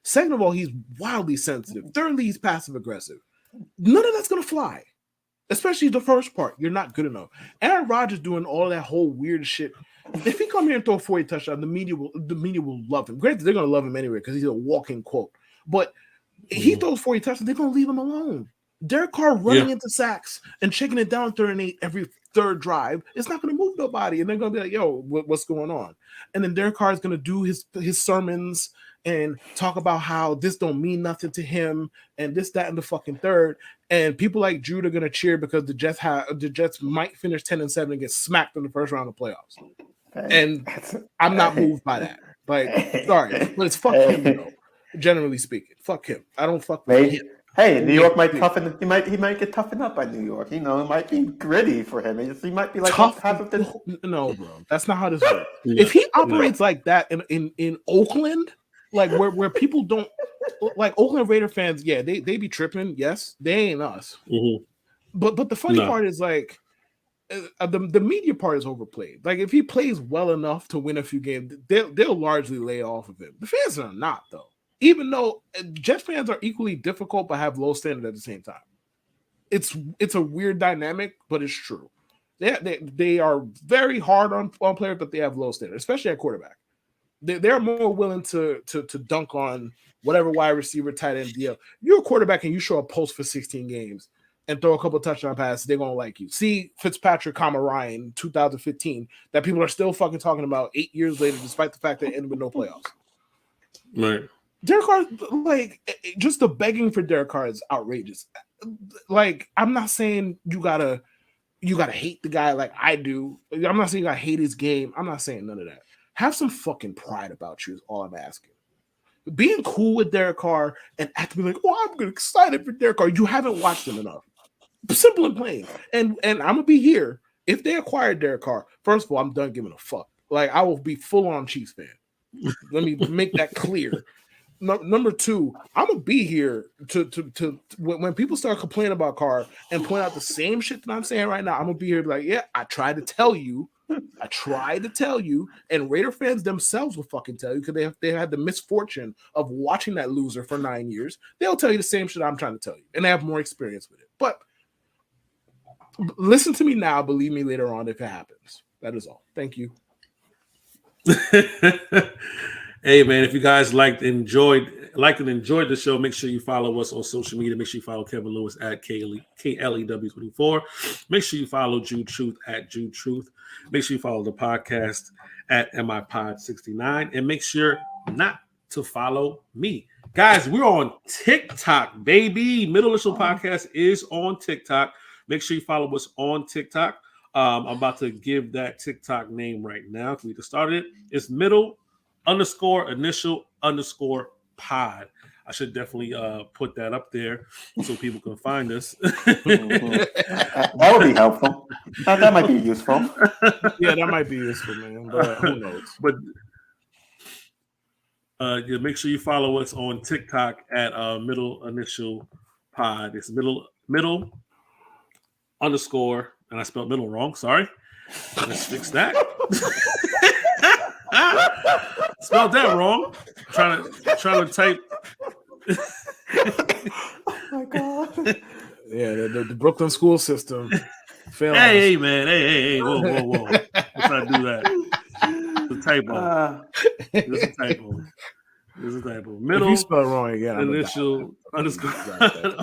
Second of all, he's wildly sensitive. Thirdly, he's passive aggressive. None of that's gonna fly. Especially the first part. You're not good enough. Aaron Rodgers doing all that whole weird shit. If he come here and throw a 40 touchdown, the media will love him. Granted, they're gonna love him anyway because he's a walking quote. But he throws 40 touchdowns, they're gonna leave him alone. Derek Carr running into sacks and checking it down 3rd and 8 every third drive, it's not going to move nobody. And they're going to be like, yo, what's going on? And then Derek Carr is going to do his sermons and talk about how this don't mean nothing to him and this, that, and the fucking third. And people like Jude are going to cheer because the Jets might finish 10-7 and get smacked in the first round of playoffs. And I'm not moved by that. Like, sorry, but it's fuck him, though. Generally speaking, fuck him. I don't fuck with him. Hey, New York might toughen. He might get toughened up by New York. You know, it might be gritty for him. He might be like tough. No, bro, that's not how this works. If he operates like that in Oakland, like where people don't like Oakland Raider fans, yeah, they be tripping. Yes, they ain't us. Mm-hmm. But the funny part is like the media part is overplayed. Like if he plays well enough to win a few games, they'll largely lay off of him. The fans are not though. Even though Jets fans are equally difficult but have low standard at the same time. It's a weird dynamic, but it's true. They are very hard on players, but they have low standard, especially at quarterback. They're more willing to dunk on whatever wide receiver, tight end deal. You're a quarterback and you show a post for 16 games and throw a couple touchdown passes, they're going to like you. See Fitzpatrick, Ryan, 2015, that people are still fucking talking about 8 years later, despite the fact that it ended with no playoffs. Right. Derek Carr, like, just the begging for Derek Carr is outrageous. Like, I'm not saying you gotta hate the guy like I do. I'm not saying you gotta hate his game. I'm not saying none of that. Have some fucking pride about you is all I'm asking. Being cool with Derek Carr and acting like, oh, I'm excited for Derek Carr. You haven't watched him enough. Simple and plain. And I'm gonna be here. If they acquire Derek Carr, first of all, I'm done giving a fuck. Like, I will be full on Chiefs fan. Let me make that clear. Number two, I'm gonna be here to when people start complaining about Carr and point out the same shit that I'm saying right now. I'm gonna be here like, yeah, I tried to tell you, and Raider fans themselves will fucking tell you because they had the misfortune of watching that loser for 9 years. They'll tell you the same shit I'm trying to tell you, and they have more experience with it. But listen to me now, believe me later on if it happens. That is all. Thank you. Hey man, if you guys liked and enjoyed the show, make sure you follow us on social media. Make sure you follow Kevin Lewis at KLEW24. Make sure you follow Jude Truth at Jude Truth. Make sure you follow the podcast at MIPod69, and make sure not to follow me. Guys, we're on TikTok, baby. Middle Initial Podcast is on TikTok. Make sure you follow us on TikTok. I'm about to give that TikTok name right now. We just started it. It's middle_initial_pod. I should definitely put that up there so people can find us. That would be helpful. That might be useful. Yeah, that might be useful, man. But who knows? But yeah, make sure you follow us on TikTok at Middle Initial Pod. It's middle underscore, and I spelled middle wrong. Sorry. Let's fix that. Spelled that wrong. Trying to type. Oh my god! Yeah, the Brooklyn school system. Hey, man! Hey! Whoa! Let's not do that. It's a typo. It's a typo. Middle. If you spell it wrong again, initial underscore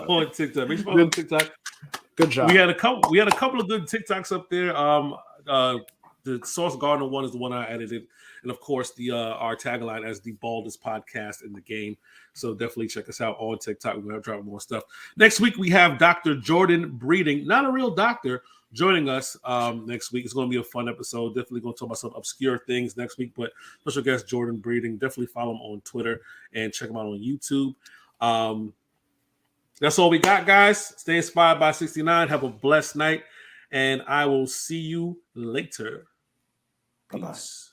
on TikTok. Make sure you follow on TikTok. Good job. We had a couple of good TikToks up there. The Sauce Gardner one is the one I edited, and of course our tagline as the baldest podcast in the game. So definitely check us out on TikTok. We're gonna drop more stuff next week. We have Dr. Jordan Breeding, not a real doctor, joining us next week. It's going to be a fun episode. Definitely going to talk about some obscure things next week. But special guest Jordan Breeding. Definitely follow him on Twitter and check him out on YouTube. That's all we got, guys. Stay inspired by 69. Have a blessed night, and I will see you later. Bye-bye. Peace.